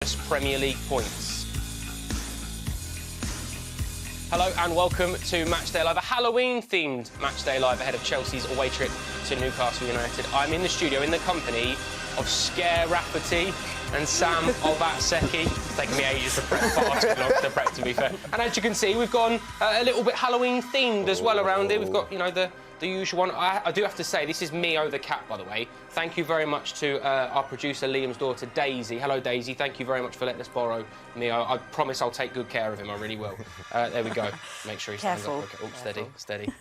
Premier League points. Hello and welcome to Matchday Live, a Halloween-themed Matchday Live ahead of Chelsea's away trip to Newcastle United. I'm in the studio in the company of Scare Rafferty and Sam Olbatseki. It's taken me ages to prep, far too long to prep, to be fair. And as you can see, we've gone a little bit Halloween-themed as well around here. We've got, you know, the usual one. I do have to say, this is Mio the cat, by the way. Thank you very much to our producer, Liam's daughter, Daisy. Hello, Daisy. Thank you very much for letting us borrow Mio. I promise I'll take good care of him. I really will. There we go. Make sure he stands up. Okay. Oh, steady, steady.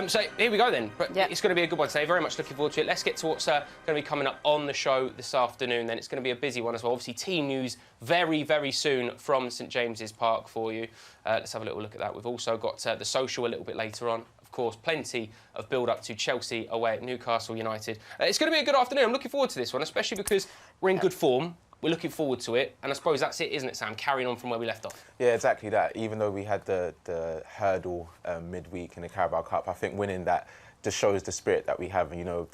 So here we go then. But It's going to be a good one today. Very much looking forward to it. Let's get to what's going to be coming up on the show this afternoon. Then it's going to be a busy one as well. Obviously, team news very, very soon from St James's Park for you. Let's have a little look at that. We've also got the social a little bit later on. Of course, plenty of build-up to Chelsea away at Newcastle United. It's going to be a good afternoon. I'm looking forward to this one, especially because we're in good form. We're looking forward to it. And I suppose that's it, isn't it, Sam? Carrying on from where we left off. Yeah, exactly that. Even though we had the hurdle midweek in the Carabao Cup, I think winning that just shows the spirit that we have. And, you know,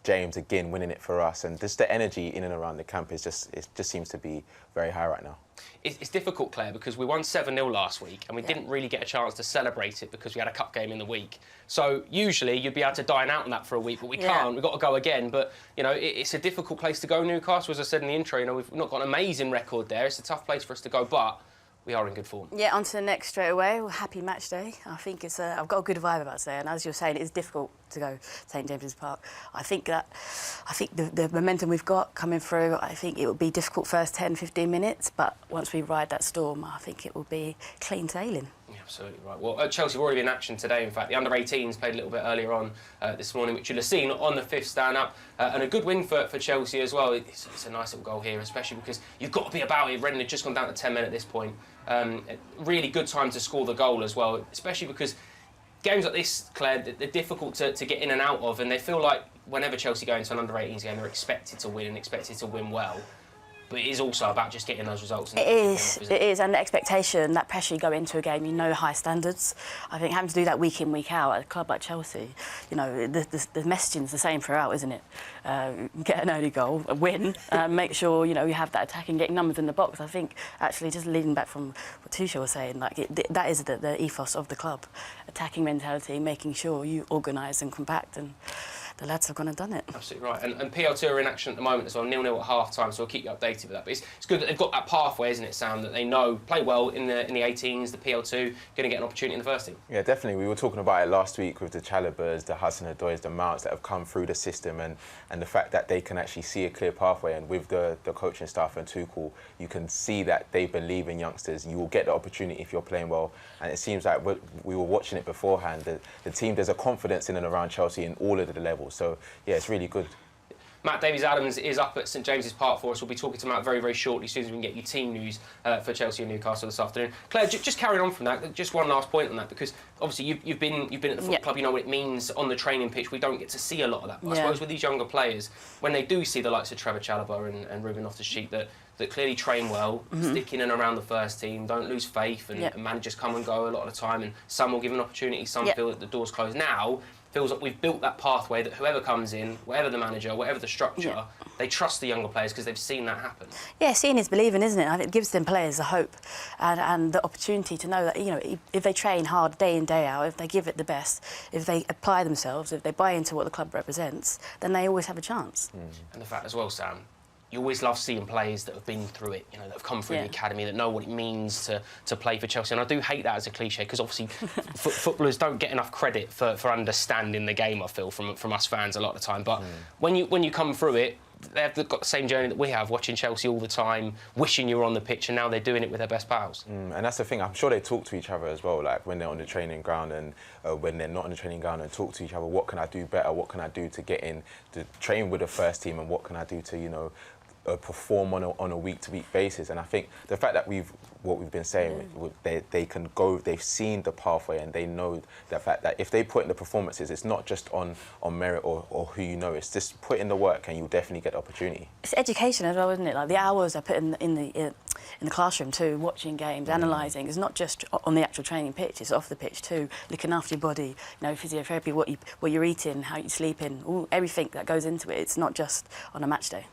James, again, winning it for us. And just the energy in and around the camp is just seems to be very high right now. It's difficult, Claire, because we won 7-0 last week and we didn't really get a chance to celebrate it because we had a cup game in the week. So usually you'd be able to dine out on that for a week, but we can't. We've got to go again. But, you know, it's a difficult place to go, Newcastle. As I said in the intro, you know, we've not got an amazing record there. It's a tough place for us to go, but we are in good form. Yeah, on to the next straight away. Well, happy match day. I think it's I've got a good vibe about today, and as you're saying, it's difficult to go St James's Park. I think the momentum we've got coming through, I think it will be difficult first 10-15 minutes, but once we ride that storm, I think it will be clean sailing. Yeah, absolutely right. Well, Chelsea have already been in action today. In fact, the under-18s played a little bit earlier on this morning, which you'll have seen on the fifth stand-up, and a good win for Chelsea as well. It's a nice little goal here, especially because you've got to be about it. Reading had just gone down to 10 men at this point. Really good time to score the goal as well, especially because games like this, Claire, they're difficult to get in and out of, and they feel like whenever Chelsea go into an under-18s game, they're expected to win and expected to win well. But it is also about just getting those results. It is, and the expectation, that pressure you go into a game, you know, high standards. I think having to do that week in, week out at a club like Chelsea, you know, the messaging's the same throughout, isn't it? Get an early goal, a win, make sure, you know, you have that attacking, getting numbers in the box. I think, actually, just leading back from what Tuchel was saying, like, that is the ethos of the club. Attacking mentality, making sure you organise and compact, and the lads have gone and done it. Absolutely right. And PL2 are in action at the moment as well, 0-0 at half-time, so we'll keep you updated with that. But it's good that they've got that pathway, isn't it, Sam, that they know, play well in the 18s, the PL2, going to get an opportunity in the first team. Yeah, definitely. We were talking about it last week with the Chalobahs, the hudson-odois, the Mounts that have come through the system, and the fact that they can actually see a clear pathway. And with the coaching staff and Tuchel, you can see that they believe in youngsters. You will get the opportunity if you're playing well. And it seems like we were watching it beforehand. The team, there's a confidence in and around Chelsea in all of the levels. So, yeah, it's really good. Matt Davies-Adams is up at St James's Park for us. We'll be talking to Matt very, very shortly, as soon as we can get you team news for Chelsea and Newcastle this afternoon. Claire, just carrying on from that, just one last point on that, because obviously you've been at the football club, you know what it means on the training pitch. We don't get to see a lot of that. But I suppose with these younger players, when they do see the likes of Trevor Chalobah and Ruben Loftus-Cheek that clearly train well, stick in and around the first team, don't lose faith, and managers come and go a lot of the time, and some will give an opportunity, some feel that the door's closed. Now, feels like we've built that pathway that whoever comes in, whatever the manager, whatever the structure, they trust the younger players because they've seen that happen. Yeah, seeing is believing, isn't it? I think it gives them players the hope and the opportunity to know that, you know, if they train hard day in, day out, if they give it the best, if they apply themselves, if they buy into what the club represents, then they always have a chance. And the fact as well, Sam, you always love seeing players that have been through it, you know, that have come through the academy, that know what it means to play for Chelsea. And I do hate that as a cliche, because obviously footballers don't get enough credit for understanding the game, I feel, from us fans a lot of the time. But when you come through it, they've got the same journey that we have, watching Chelsea all the time, wishing you were on the pitch, and now they're doing it with their best pals. And that's the thing, I'm sure they talk to each other as well, like when they're on the training ground and when they're not on the training ground, and talk to each other, what can I do better, what can I do to get in, to train with the first team, and what can I do to, you know, perform on a week-to-week basis. And I think the fact that what we've been saying, they can go, they've seen the pathway, and they know the fact that if they put in the performances, it's not just on merit or who you know, it's just put in the work and you'll definitely get the opportunity. It's education as well, isn't it? Like the hours I put in the classroom too, watching games, analysing. It's not just on the actual training pitch, it's off the pitch too, looking after your body, you know, physiotherapy, what you're eating, how you're sleeping, everything that goes into it. It's not just on a match day.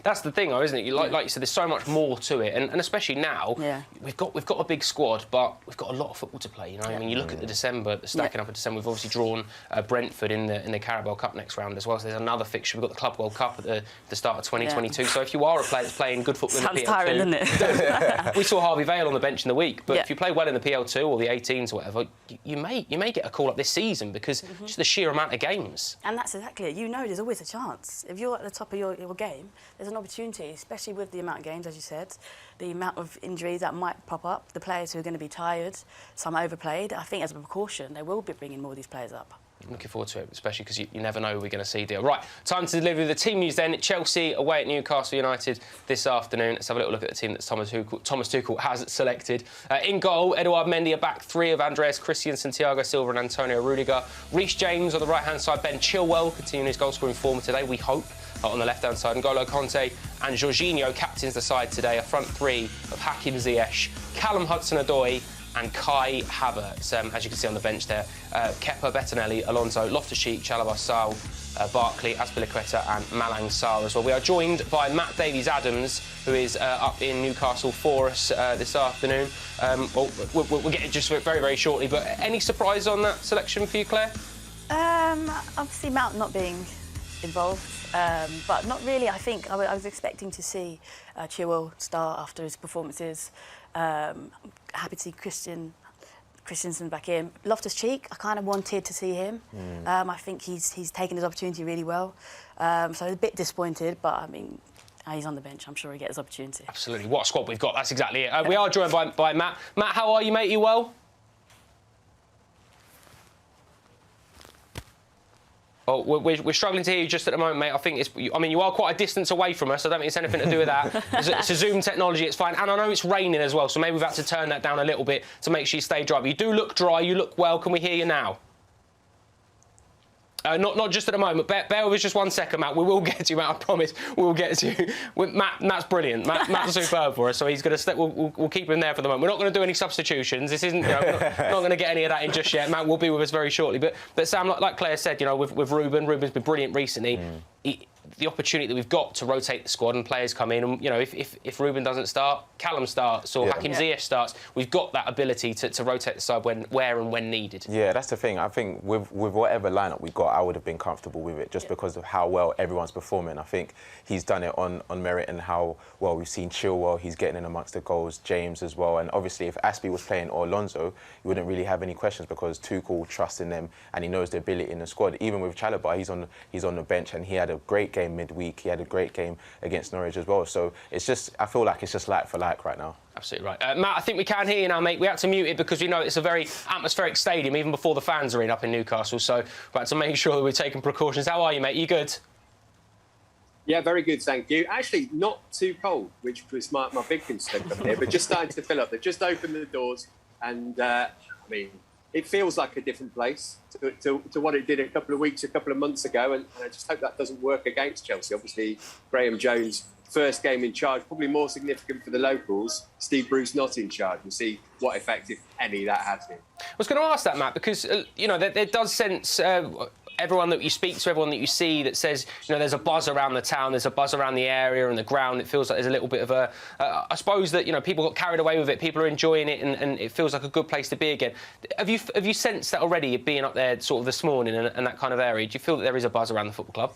That's the thing, though, isn't it? Like you said, there's so much more to it, and especially now, we've got a big squad, but we've got a lot of football to play. You know, I mean, you look at the stacking up of December. We've obviously drawn Brentford in the Carabao Cup next round as well. So there's another fixture. We've got the Club World Cup at the start of 2022. So if you are a player that's playing good football in the PL2, tiring, doesn't it? we saw Harvey Vale on the bench in the week, but if you play well in the PL2 or the 18s or whatever, you may get a call up this season because just the sheer amount of games. And that's exactly it. You know, there's always a chance. If you're at the top of your game, there's an opportunity, especially with the amount of games, as you said, the amount of injuries that might pop up, the players who are going to be tired, some overplayed. I think as a precaution, they will be bringing more of these players up. I'm looking forward to it, especially because you never know who we're going to see, deal. Right, time to deliver the team news then. Chelsea away at Newcastle United this afternoon. Let's have a little look at the team that Thomas Tuchel has selected. In goal, Eduard Mendy, a back three of Andreas Christensen, Thiago Silva and Antonio Rudiger. Reece James on the right-hand side, Ben Chilwell continuing his goal-scoring form today, we hope, on the left-hand side. N'Golo Kanté and Jorginho captains the side today. A front three of Hakim Ziyech, Callum Hudson-Odoi and Kai Havertz, as you can see on the bench there. Kepa, Bettinelli, Alonso, Loftus-Cheek, Chalobah, Sal, Barkley, Azpilicueta and Malang Sarr as well. We are joined by Matt Davies-Adams, who is up in Newcastle for us this afternoon. We'll get it just very, very shortly, but any surprise on that selection for you, Claire? Obviously, Mount not being involved, but not really. I think I was expecting to see Chilwell start after his performances. Happy to see Christensen back in. Loftus-Cheek, I kind of wanted to see him. I think he's taken his opportunity really well. So a bit disappointed, but I mean, he's on the bench. I'm sure he'll get his opportunity. Absolutely. What a squad we've got. That's exactly it. We are joined by Matt. Matt, how are you, mate? You well? Oh, we're struggling to hear you just at the moment, mate. I think you are quite a distance away from us. I don't think it's anything to do with that. It's a Zoom technology, it's fine. And I know it's raining as well, so maybe we've had to turn that down a little bit to make sure you stay dry. But you do look dry, you look well. Can we hear you now? Not just at the moment. Bear with us just 1 second, Matt. We will get to you, Matt. I promise. We will get to you. Matt's brilliant. Matt's superb for us, so he's going to. We'll keep him there for the moment. We're not going to do any substitutions. This isn't. We're not going to get any of that in just yet. Matt will be with us very shortly. But Sam, like Claire said, with Ruben's been brilliant recently. The opportunity that we've got to rotate the squad and players come in, and if Ruben doesn't start, Callum starts or Hakim Ziyech starts, we've got that ability to rotate the side where and when needed. Yeah, that's the thing. I think with whatever lineup we got, I would have been comfortable with it just because of how well everyone's performing. I think he's done it on merit and how well we've seen Chilwell. He's getting in amongst the goals, James as well. And obviously, if Aspie was playing or Alonso, you wouldn't really have any questions because Tuchel trusts in them and he knows the ability in the squad. Even with Chalobah, he's on the bench and he had a great game midweek. He had a great game against Norwich as well. So I feel like it's just like for like right now. Absolutely right. Matt, I think we can hear you now, mate. We had to mute it because we know it's a very atmospheric stadium, even before the fans are in up in Newcastle. So we had to make sure that we're taking precautions. How are you, mate? You good? Yeah, very good, thank you. Actually, not too cold, which was my big concern from here, but just starting to fill up. They've just opened the doors and, it feels like a different place to what it did a couple of months ago, and I just hope that doesn't work against Chelsea. Obviously, Graham Jones' first game in charge, probably more significant for the locals. Steve Bruce not in charge. We'll see what effect, if any, that has been. I was going to ask that, Matt, because, there does sense... everyone that you speak to, everyone that you see that says, there's a buzz around the town, there's a buzz around the area and the ground. It feels like there's a little bit of a... I suppose that, people got carried away with it, people are enjoying it and it feels like a good place to be again. Have you sensed that already, being up there sort of this morning and that kind of area? Do you feel that there is a buzz around the football club?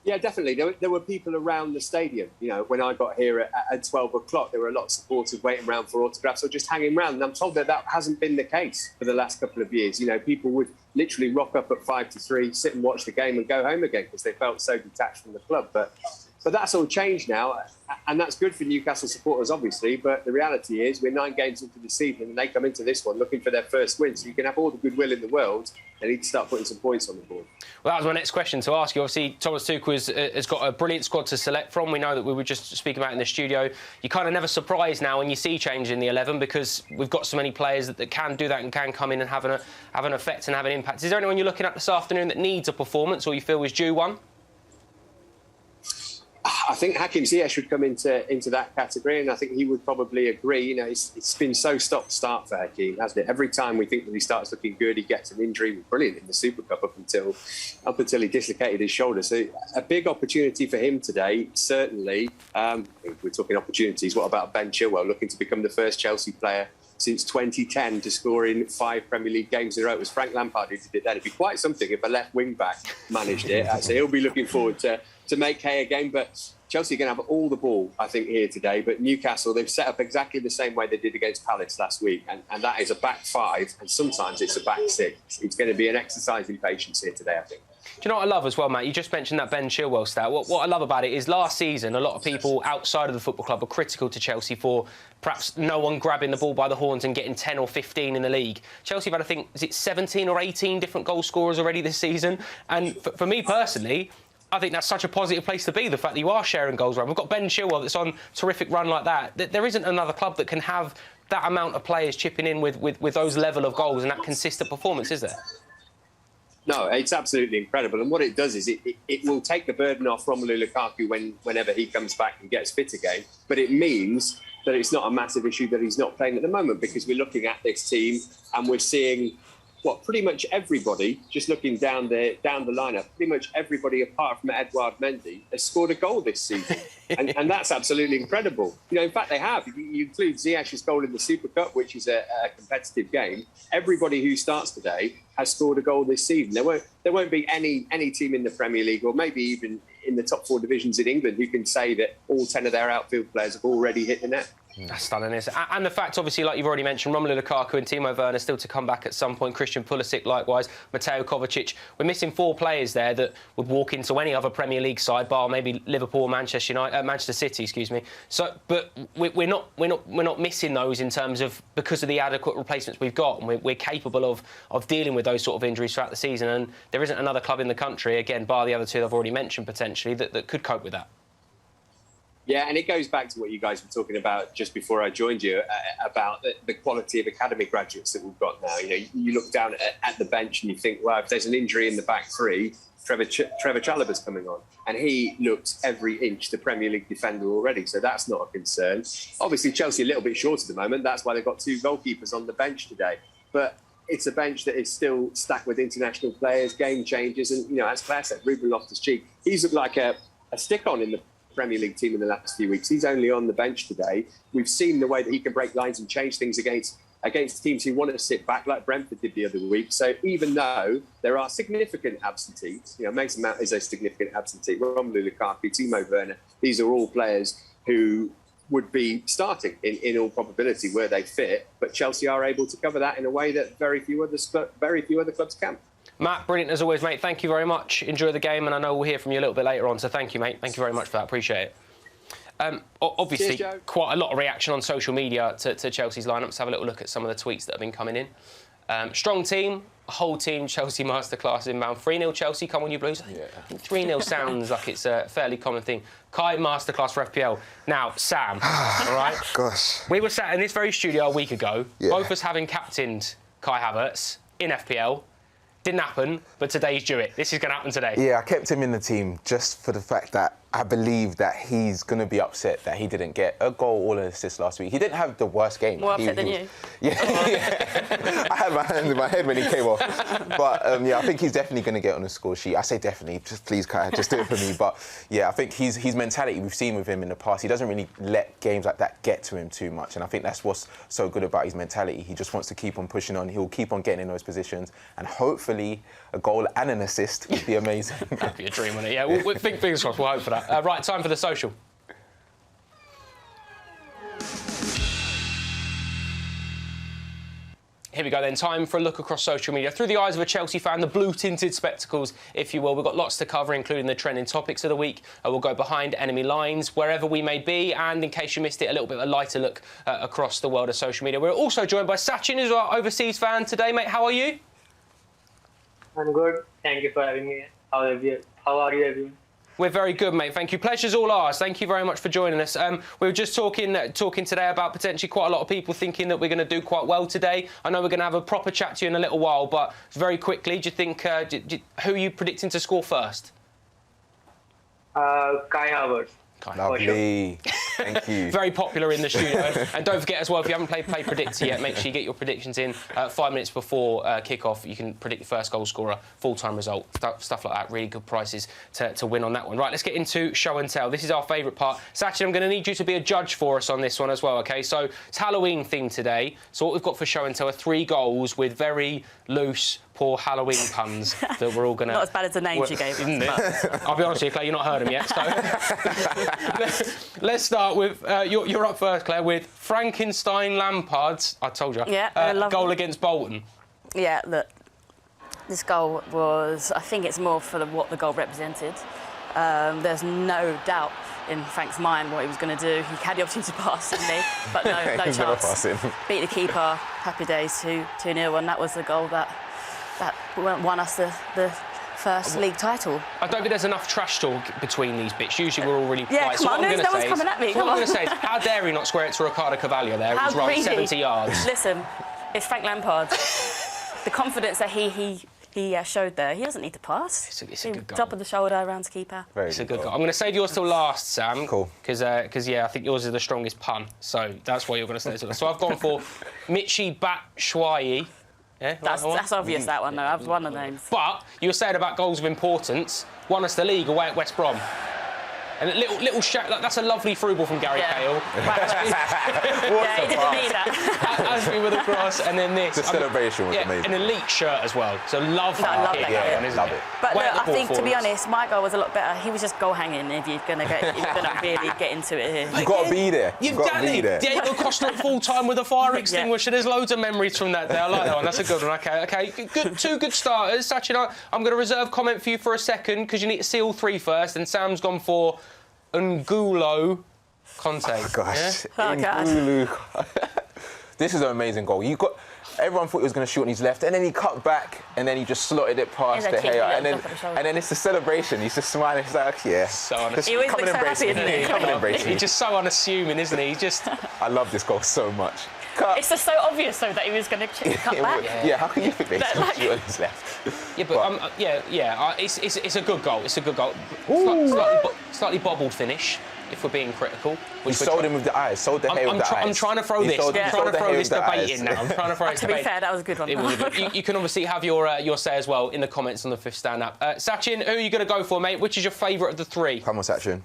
Yeah, definitely. There were people around the stadium. When I got here at 12 o'clock, there were a lot of supporters waiting around for autographs or just hanging around. And I'm told that hasn't been the case for the last couple of years. People would literally rock up at 2 to 3, sit and watch the game and go home again because they felt so detached from the club. But that's all changed now, and that's good for Newcastle supporters, obviously. But the reality is we're 9 games into the season and they come into this one looking for their first win. So you can have all the goodwill in the world. They need to start putting some points on the board. Well, that was my next question to ask you. Obviously, Thomas Tuchel has got a brilliant squad to select from. We know that we were just speaking about in the studio. You're kind of never surprised now when you see change in the 11 because we've got so many players that can do that and can come in and have an effect and have an impact. Is there anyone you're looking at this afternoon that needs a performance or you feel is due one? I think Hakim Ziyech should come into that category, and I think he would probably agree. You know, it's been so stop-start for Hakim, hasn't it? Every time we think that he starts looking good, he gets an injury. He was brilliant in the Super Cup up until he dislocated his shoulder. So a big opportunity for him today, certainly. If we're talking opportunities, what about Ben Chilwell looking to become the first Chelsea player since 2010 to score in 5 Premier League games in a row? It was Frank Lampard who did it then. It'd be quite something if a left wing-back managed it. So he'll be looking forward to make hay again. But Chelsea are going to have all the ball, I think, here today. But Newcastle, they've set up exactly the same way they did against Palace last week. And that is a back 5, and sometimes it's a back 6. It's going to be an exercise in patience here today, I think. Do you know what I love as well, Matt? You just mentioned that Ben Chilwell stat. What I love about it is last season, a lot of people outside of the football club were critical to Chelsea for perhaps no one grabbing the ball by the horns and getting 10 or 15 in the league. Chelsea have had, I think, is it 17 or 18 different goal scorers already this season? And for me personally, I think that's such a positive place to be, the fact that you are sharing goals around. We've got Ben Chilwell that's on a terrific run like that. There isn't another club that can have that amount of players chipping in with those level of goals and that consistent performance, is there? No, it's absolutely incredible. And what it does is it will take the burden off Romelu Lukaku whenever he comes back and gets fit again. But it means that it's not a massive issue that he's not playing at the moment, because we're looking at this team and we're seeing pretty much everybody, just looking down the lineup, pretty much everybody apart from Edouard Mendy has scored a goal this season. and that's absolutely incredible. You know, in fact, they have. You include Ziyech's goal in the Super Cup, which is a competitive game. Everybody who starts today has scored a goal this season. There won't be any team in the Premier League, or maybe even in the top 4 divisions in England, who can say that all 10 of their outfield players have already hit the net. That's stunning, isn't it? And the fact, obviously, like you've already mentioned, Romelu Lukaku and Timo Werner still to come back at some point. Christian Pulisic, likewise. Mateo Kovacic. We're missing 4 players there that would walk into any other Premier League side, bar maybe Liverpool, or Manchester City, excuse me. So, but we're not missing those in terms of because of the adequate replacements we've got, and we're capable of dealing with those sort of injuries throughout the season. And there isn't another club in the country, again, bar the other 2 I've already mentioned potentially, that could cope with that. Yeah, and it goes back to what you guys were talking about just before I joined you, about the quality of academy graduates that we've got now. You know, you look down at the bench and you think, well, if there's an injury in the back 3, Trevor Chalobah's coming on. And he looks every inch the Premier League defender already, so that's not a concern. Obviously, Chelsea a little bit short at the moment. That's why they've got 2 goalkeepers on the bench today. But it's a bench that is still stacked with international players, game changers. And, you know, as Claire said, Ruben Loftus-Cheek, he's looked like a stick-on in the Premier League team in the last few weeks. He's only on the bench today. We've seen the way that he can break lines and change things against teams who want to sit back, like Brentford did the other week. So even though there are significant absentees, you know, Mason Mount is a significant absentee, Romelu Lukaku, Timo Werner, these are all players who would be starting in all probability where they fit. But Chelsea are able to cover that in a way that very few other clubs can. Matt, brilliant as always, mate. Thank you very much. Enjoy the game, and I know we'll hear from you a little bit later on. So thank you, mate. Thank you very much for that. Appreciate it. Obviously, cheers, quite a lot of reaction on social media to Chelsea's lineup. Let's have a little look at some of the tweets that have been coming in. Strong team, whole team, Chelsea masterclass inbound. 3-0 Chelsea, come on you Blues. Yeah. 3-0 sounds like it's a fairly common thing. Kai masterclass for FPL. Now, Sam, all right? Gosh. We were sat in this very studio a week ago, both of us having captained Kai Havertz in FPL. Didn't happen, but today's due it. This is going to happen today. Yeah, I kept him in the team just for the fact that I believe that he's going to be upset that he didn't get a goal or an assist last week. He didn't have the worst game. More upset than you. Yeah. I had my hand in my head when he came off. But, yeah, I think he's definitely going to get on the score sheet. I say definitely. Just please, Kai, just do it for me. But, yeah, I think his mentality we've seen with him in the past, he doesn't really let games like that get to him too much. And I think that's what's so good about his mentality. He just wants to keep on pushing on. He'll keep on getting in those positions. And hopefully a goal and an assist would be amazing. That'd be a dream, wouldn't it? Yeah, we'll fingers crossed. We'll hope for that. Right, time for the social. Here we go then, time for a look across social media. Through the eyes of a Chelsea fan, the blue-tinted spectacles, if you will. We've got lots to cover, including the trending topics of the week. We'll go behind enemy lines, wherever we may be, and in case you missed it, a little bit of a lighter look across the world of social media. We're also joined by Sachin, who's our overseas fan today. Mate, how are you? I'm good. Thank you for having me. How are you, everyone? We're very good, mate. Thank you. Pleasure's all ours. Thank you very much for joining us. We were just talking today about potentially quite a lot of people thinking that we're going to do quite well today. I know we're going to have a proper chat to you in a little while, but very quickly, do you think who are you predicting to score first? Kai Havertz. Lovely. Thank you. Very popular in the studio. And don't forget as well, if you haven't played Play Predictor yet, make sure you get your predictions in 5 minutes before kick-off. You can predict the first goal scorer, full-time result, stuff like that. Really good prizes to win on that one. Right, let's get into show and tell. This is our favourite part. Sachin, I'm going to need you to be a judge for us on this one as well, OK? So it's Halloween themed today. So what we've got for show and tell are 3 goals with very loose, poor Halloween puns that we're all going to... Not as bad as the names you gave us. I'll be honest with you, Claire, you've not heard them yet. So let's start with... you're up first, Claire, with Frankenstein Lampard's, I told you, goal against Bolton. Yeah, look, this goal was... I think it's more for what the goal represented. There's no doubt in Frank's mind what he was going to do. He had the opportunity to pass, didn't he? But no chance. Beat the keeper, happy days, 2-0, and that was the goal that won us the first league title. I don't think there's enough trash talk between these bits. Usually we're all really polite. Yeah, come on, no one's coming at me. What I'm going to say is, how dare he not square it to Ricardo Cavaglia there? It was right 70 yards. Listen, it's Frank Lampard. The confidence that he showed there, he doesn't need to pass. It's a good goal. Top of the shoulder around the keeper. It's a good goal. I'm going to save yours till last, Sam. Cool. Because I think yours is the strongest pun. So that's why you're going to say it. So I've gone for Michy Batshuayi. Yeah, that's obvious, that one, though. I've won the names. But you were saying about goals of importance. Won us the league away at West Brom. And a little shout, that's a lovely through ball from Gary Cahill. Yeah, he didn't need that. Ashby with a cross, and then this. The celebration was amazing. An elite shirt as well. So love that. I love that. Yeah, love it. But look, I think, to be honest, my goal was a lot better. He was just goal hanging if you're going to really get into it here. You've got to be there. You've got to be there. Diego Costa at full time with a fire extinguisher. There's loads of memories from that day. I like that one. That's a good one. Okay. Good, 2 good starters. Sachin, I'm going to reserve comment for you for a second because you need to see all 3 first. And Sam's gone for N'Golo Kanté. Oh, gosh. Yeah? Oh, gosh. This is an amazing goal. Everyone thought he was going to shoot on his left, and then he cut back, and then he just slotted it past the hair, and then it's the celebration. He's just smiling. He's like, yeah. So honest. He always looks so happy, isn't he? Come and embrace me. He's just so unassuming, isn't he? I love this goal so much. It's just so obvious, though, that he was going to cut back. Yeah, how can you think that he's going to shoot on his left? Yeah, but it's a good goal. It's a good goal. Slightly bobbled finish, if we're being critical. We sold him with the eyes, sold the hair with the eyes. I'm trying to throw this. I'm trying to throw this debate in now. I'm trying to throw this debate. To be fair, that was a good one. You can obviously have your say as well in the comments on the 5th Stand Up. Sachin, who are you going to go for, mate? Which is your favourite of the 3? Come on, Sachin.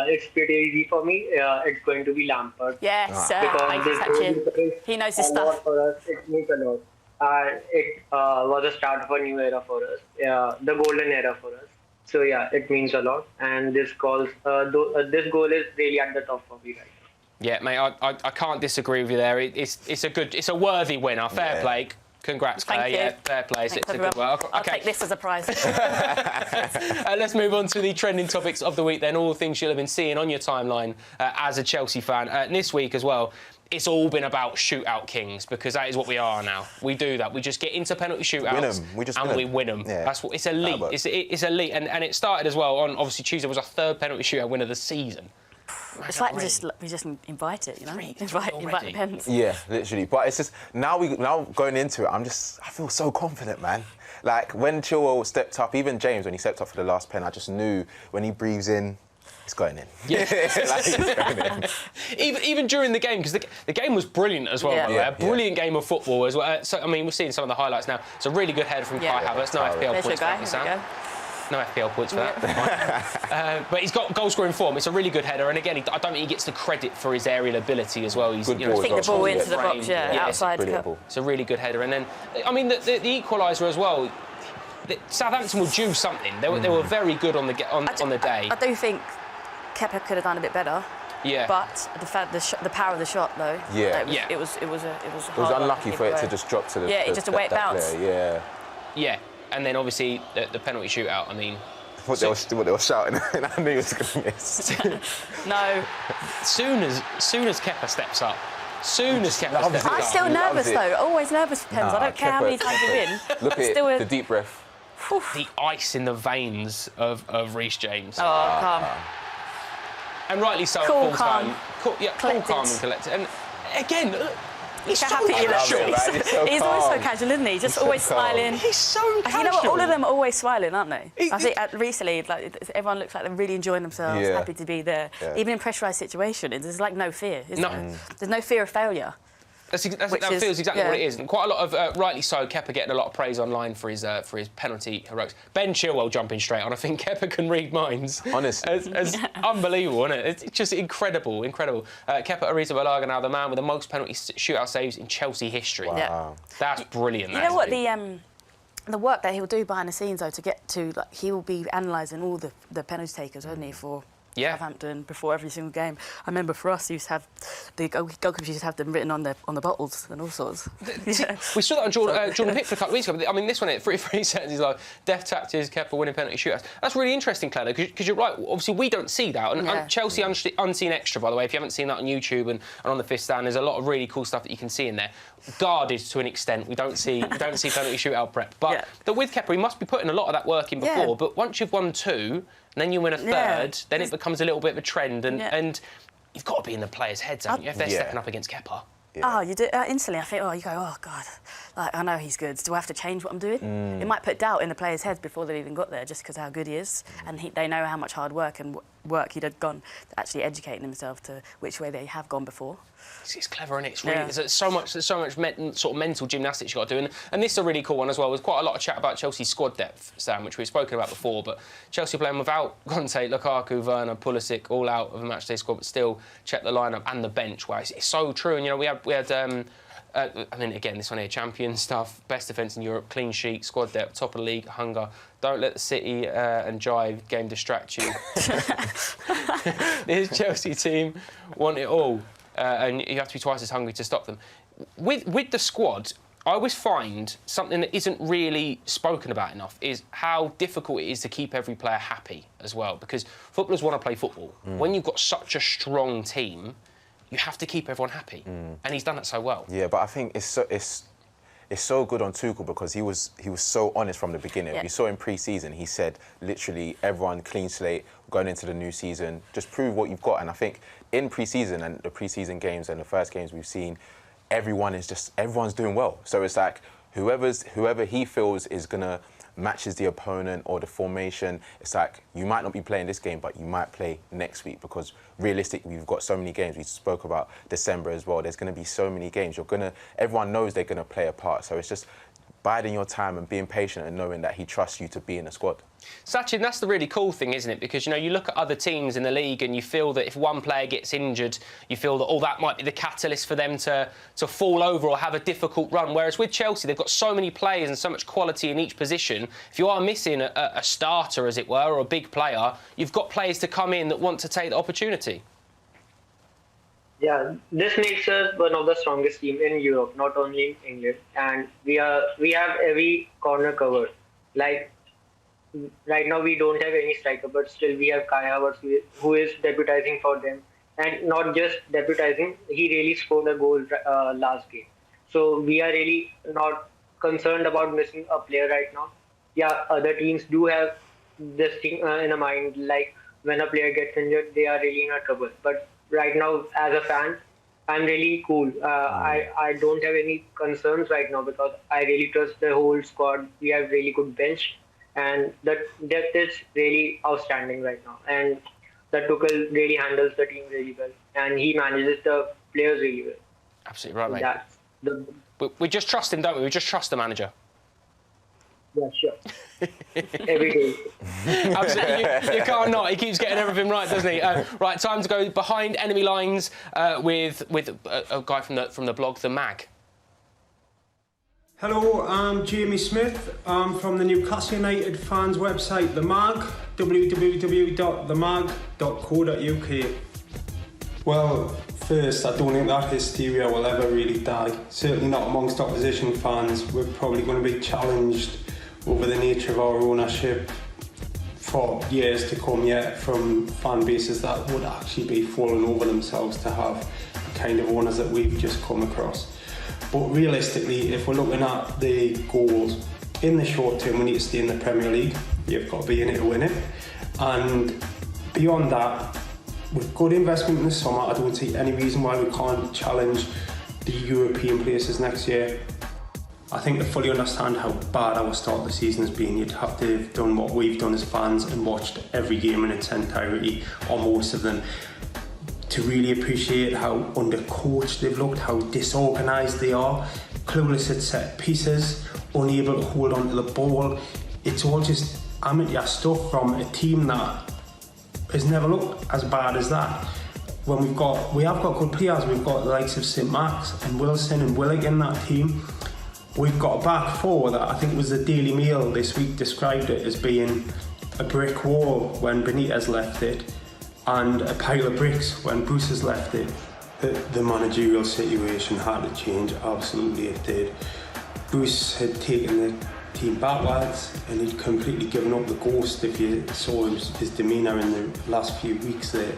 It's pretty easy for me. It's going to be Lampard. Yes, Sachin. He knows his stuff. For us, it means a lot. It was a start of a new era for us, the golden era for us. So yeah, it means a lot. And this goal is really at the top of me right now. Yeah, mate, I can't disagree with you there. It's a worthy winner. Fair play. Congrats, Claire. Thank you. Yeah, fair play. It's a good one. I'll take this as a prize. Let's move on to the trending topics of the week then. All the things you'll have been seeing on your timeline as a Chelsea fan. This week as well, it's all been about shootout kings because that is what we are now. We do that. We just get into penalty shootouts we win them. Yeah. That's what it's elite. It's elite, and it started as well on obviously Tuesday was our 3rd penalty shootout win of the season. It's like we just invite it, you know. Invite the pens. Yeah, literally. But it's just now going into it, I feel so confident, man. Like when Chilwell stepped up, even James when he stepped up for the last pen, I just knew when he breathes in, it's going in. Yeah, it's going in. Even during the game, because the game was brilliant as well. Yeah. A brilliant game of football as well. So I mean, we're seeing some of the highlights now. It's a really good header from Kai Havertz. No FPL points for Sam. No FPL points for that. But he's got goal-scoring form. It's a really good header. And again, I don't think he gets the credit for his aerial ability as well. He's good ball. Think the ball into the box, outside. It's a really good header. And then, I mean, the equaliser as well. Southampton will do something. They were very good on the day. I do think Kepa could have done a bit better. Yeah. But the power of the shot, though. Yeah. It was unlucky for it to just drop to the. Yeah, just a way it bounced. Yeah. Yeah. And then obviously the penalty shootout. I mean, what they were shouting, and I knew it was going to miss. No. Soon as Kepa steps up. I'm still nervous though. Always nervous for pens. I don't care how many times you win. Look at the deep breath. The ice in the veins of Reece James. Oh, calm. And rightly so. Cool, calm. Cool, calm and collected. And again. Look how happy he looks. He's always so casual, isn't he? Just always smiling. He's so casual. You know what? All of them are always smiling, aren't they? I think recently, like, everyone looks like they're really enjoying themselves, happy to be there. Yeah. Even in pressurised situations, there's like no fear, is there? There's no fear of failure. That feels exactly what it is. And quite a lot of, rightly so, Kepa getting a lot of praise online for his penalty heroics. Ben Chilwell jumping straight on. I think Kepa can read minds. Honestly. It's unbelievable, isn't it? It's just incredible. Kepa Arrizabalaga now the man with the most penalty shootout saves in Chelsea history. Wow. Yeah. That's brilliant. You know what, the work that he'll do behind the scenes, though, to get to, like, he will be analysing all the penalty takers, won't he, for Southampton before every single game. I remember for us, used to have the goalkeepers used to have them written on the bottles and all sorts. We saw that on Jordan Pickford a couple of weeks ago. I mean, this one, 3 sentences like death tactics, Kepa winning penalty shootouts. That's really interesting, Claire, because you're right. Obviously, we don't see that. And Chelsea Unseen Extra, by the way, if you haven't seen that on YouTube and on the Fifth Stand, there's a lot of really cool stuff that you can see in there. Guarded to an extent. We don't see penalty shootout prep. But with Kepa, he must be putting a lot of that work in before. But once you've won 2, and then you win a third, then it becomes a little bit of a trend, and you've got to be in the players' heads, haven't you, if they're stepping up against Kepa? Oh, you do instantly. I think, you go, oh God, like, I know he's good. Do I have to change what I'm doing? It might put doubt in the players' heads before they've even got there, just because of how good he is, and they know how much hard work he'd have gone to actually educating himself to which way they have gone before. It's clever, and it's really there's so much sort of mental gymnastics you've got to do, and this is a really cool one as well. There's quite a lot of chat about Chelsea's squad depth, Sam, which we've spoken about before. But Chelsea playing without Kanté, Lukaku, Werner, Pulisic, all out of a matchday squad, but still check the lineup and the bench. Wow, it's so true. And you know, we had. I mean, again, this one here, champion stuff, best defence in Europe, clean sheet, squad depth, top of the league, hunger. Don't let the City and Jive game distract you. This Chelsea team want it all, and you have to be twice as hungry to stop them. With the squad, I always find something that isn't really spoken about enough is how difficult it is to keep every player happy as well, because footballers want to play football. When you've got such a strong team, you have to keep everyone happy, and he's done that so well. Yeah, but I think it's so good on Tuchel because he was so honest from the beginning. Yeah. We saw in pre-season, he said literally everyone clean slate going into the new season, just prove what you've got. And I think in pre-season and the pre-season games and the first games we've seen, everyone's doing well. So it's like whoever he feels is gonna matches the opponent or the formation. It's like you might not be playing this game, but you might play next week because realistically we've got so many games. We spoke about December as well. There's going to be so many games. Everyone knows they're going to play a part. So it's just biding your time and being patient and knowing that he trusts you to be in the squad. Sachin, that's the really cool thing, isn't it? Because, you know, you look at other teams in the league and you feel that if one player gets injured, you feel that, that might be the catalyst for them to fall over or have a difficult run. Whereas with Chelsea, they've got so many players and so much quality in each position. If you are missing a starter, as it were, or a big player, you've got players to come in that want to take the opportunity. Yeah, this makes us one of the strongest teams in Europe, not only in England. And we have every corner covered. Like, right now we don't have any striker, but still we have Kai Havertz who is deputizing for them. And not just deputizing, he really scored a goal last game. So we are really not concerned about missing a player right now. Yeah, other teams do have this thing in a mind, like when a player gets injured, they are really in a trouble. But right now, as a fan, I'm really cool. I don't have any concerns right now because I really trust the whole squad. We have really good bench, and the depth is really outstanding right now. And the Tuchel really handles the team really well, and he manages the players really well. Absolutely right, mate. We just trust him, don't we? We just trust the manager. Yeah, sure. Every day. Absolutely. You can't not. He keeps getting everything right, doesn't he? Right, time to go behind enemy lines with a guy from the blog, The Mag. Hello, I'm Jamie Smith. I'm from the Newcastle United fans website, The Mag, www.themag.co.uk. Well, first, I don't think that hysteria will ever really die. Certainly not amongst opposition fans. We're probably going to be challenged over the nature of our ownership for years to come yet from fan bases that would actually be falling over themselves to have the kind of owners that we've just come across. But realistically, if we're looking at the goals, in the short term we need to stay in the Premier League. You've got to be in it to win it. And beyond that, with good investment in the summer, I don't see any reason why we can't challenge the European places next year. I think to fully understand how bad our start of the season has been, you'd have to have done what we've done as fans and watched every game in its entirety, or most of them, to really appreciate how undercoached they've looked, how disorganised they are, clueless at set pieces, unable to hold on to the ball. It's all just amateur stuff from a team that has never looked as bad as that. When we have got good players, we've got the likes of St Max and Wilson and Willock in that team. We've got a back four that I think was the Daily Mail this week described it as being a brick wall when Benitez left it and a pile of bricks when Bruce has left it. The managerial situation had to change, absolutely it did. Bruce had taken the team backwards and he'd completely given up the ghost, if you saw his demeanour in the last few weeks there.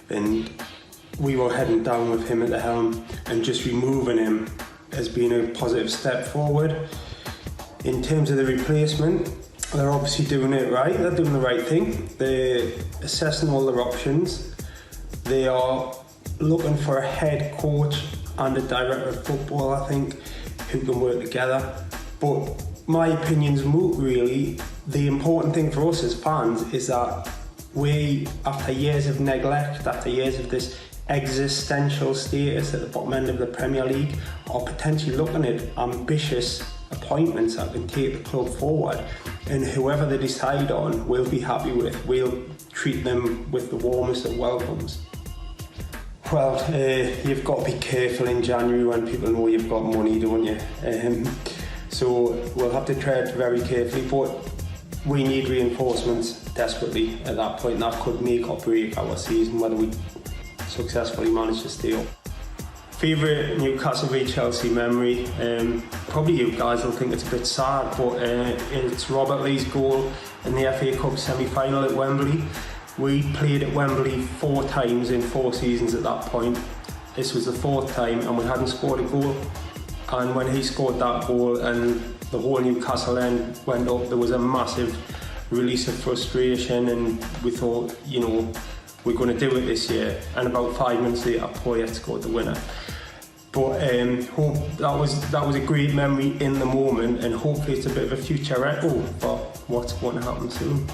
And we were heading down with him at the helm, and just removing him has been a positive step forward. In terms of the replacement, they're obviously doing it right, they're doing the right thing. They're assessing all their options. They are looking for a head coach and a director of football, I think, who can work together. But my opinion's moot, really. The important thing for us as fans is that we, after years of neglect, after years of this existential status at the bottom end of the Premier League, are potentially looking at ambitious appointments that can take the club forward, and whoever they decide on we'll be happy with. We'll treat them with the warmest of welcomes. Well, you've got to be careful in January when people know you've got money, don't you? So we'll have to tread very carefully, but we need reinforcements desperately at that point. That could make or break our season, whether we successfully manage to stay up. Favourite Newcastle v Chelsea memory? Probably you guys will think it's a bit sad, but it's Robert Lee's goal in the FA Cup semi-final at Wembley. We played at Wembley 4 times in 4 seasons at that point. This was the 4th time and we hadn't scored a goal. And when he scored that goal and the whole Newcastle end went up, there was a massive release of frustration, and we thought, you know, we're going to do it this year. And about 5 minutes later, Poyet scored the winner. But that was a great memory in the moment, and hopefully it's a bit of a future echo for what's going to happen soon.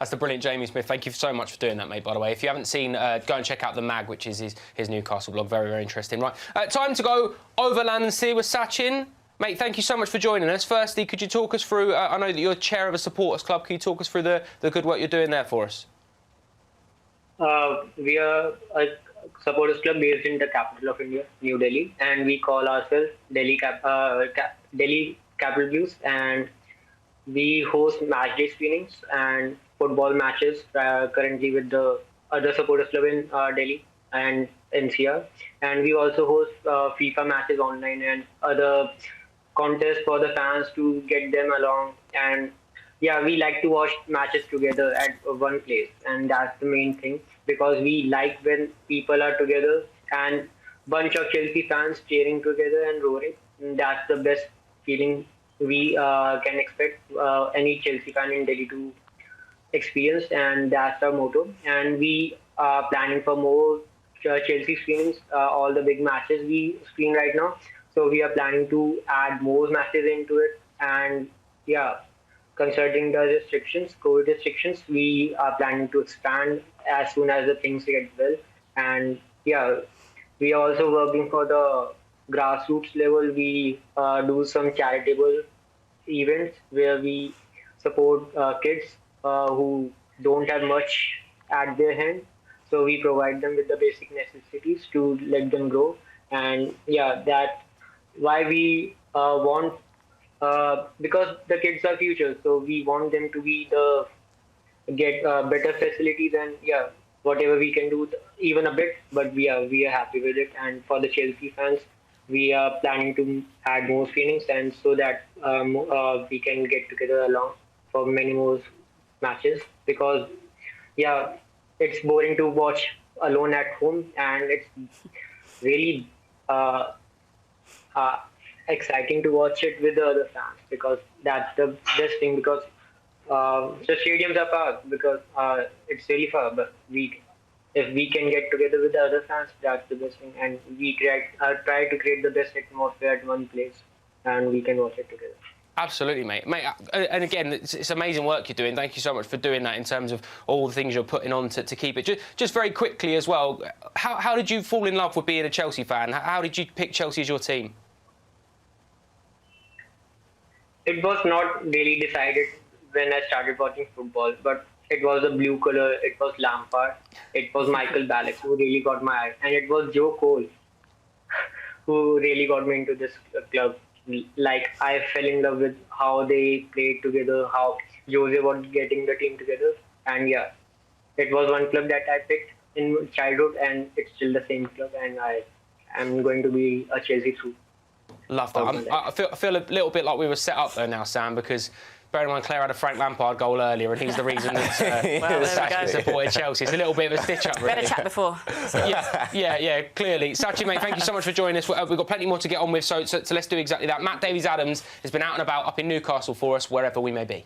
That's the brilliant Jamie Smith. Thank you so much for doing that, mate, by the way. If you haven't seen, go and check out The Mag, which is his Newcastle blog. Very, very interesting. Right, time to go overland and see with Sachin. Mate, thank you so much for joining us. Firstly, could you talk us through, I know that you're chair of a supporters club, can you talk us through the good work you're doing there for us? We are a supporters club based in the capital of India, New Delhi, and we call ourselves Delhi Capital Blues, and we host matchday screenings and football matches currently with the other supporters club in Delhi and NCR, and we also host FIFA matches online and other contests for the fans to get them along. And yeah, we like to watch matches together at one place, and that's the main thing, because we like when people are together and bunch of Chelsea fans cheering together and roaring. And that's the best feeling we can expect any Chelsea fan in Delhi to experience, and that's our motto. And we are planning for more Chelsea screenings, all the big matches we screen right now. So we are planning to add more matches into it. And yeah, concerning the restrictions, COVID restrictions, we are planning to expand as soon as the things get well. And yeah, we are also working for the grassroots level. We do some charitable events where we support kids who don't have much at their hand. So we provide them with the basic necessities to let them grow. And yeah, that's why we want, because the kids are future, so we want them to be get better facilities, and yeah, whatever we can do, even a bit, but we are happy with it. And for the Chelsea fans, we are planning to add more screenings, and so that we can get together along for many more matches, because yeah, it's boring to watch alone at home, and it's really exciting to watch it with the other fans, because that's the best thing, because the stadiums are far, because it's really far, but we if we can get together with the other fans, that's the best thing. And we try to create the best atmosphere at one place, and we can watch it together. Absolutely, mate. And again, it's amazing work you're doing. Thank you so much for doing that in terms of all the things you're putting on to keep it. Just very quickly as well, how did you fall in love with being a Chelsea fan? How did you pick Chelsea as your team? It was not really decided when I started watching football, but it was the blue colour, it was Lampard, it was Michael Ballack who really got my eye, and it was Joe Cole who really got me into this club. Like, I fell in love with how they played together, how Jose was getting the team together. And yeah, it was one club that I picked in childhood, and it's still the same club, and I am going to be a Chelsea through. Love that. I feel a little bit like we were set up there now, Sam, because bear in mind Claire had a Frank Lampard goal earlier, and he's the reason that Sachi supported Chelsea. It's a little bit of a stitch-up, really. Better chat before. Yeah, clearly. Sachi, mate, thank you so much for joining us. We've got plenty more to get on with, so let's do exactly that. Matt Davies-Adams has been out and about up in Newcastle for us, wherever we may be.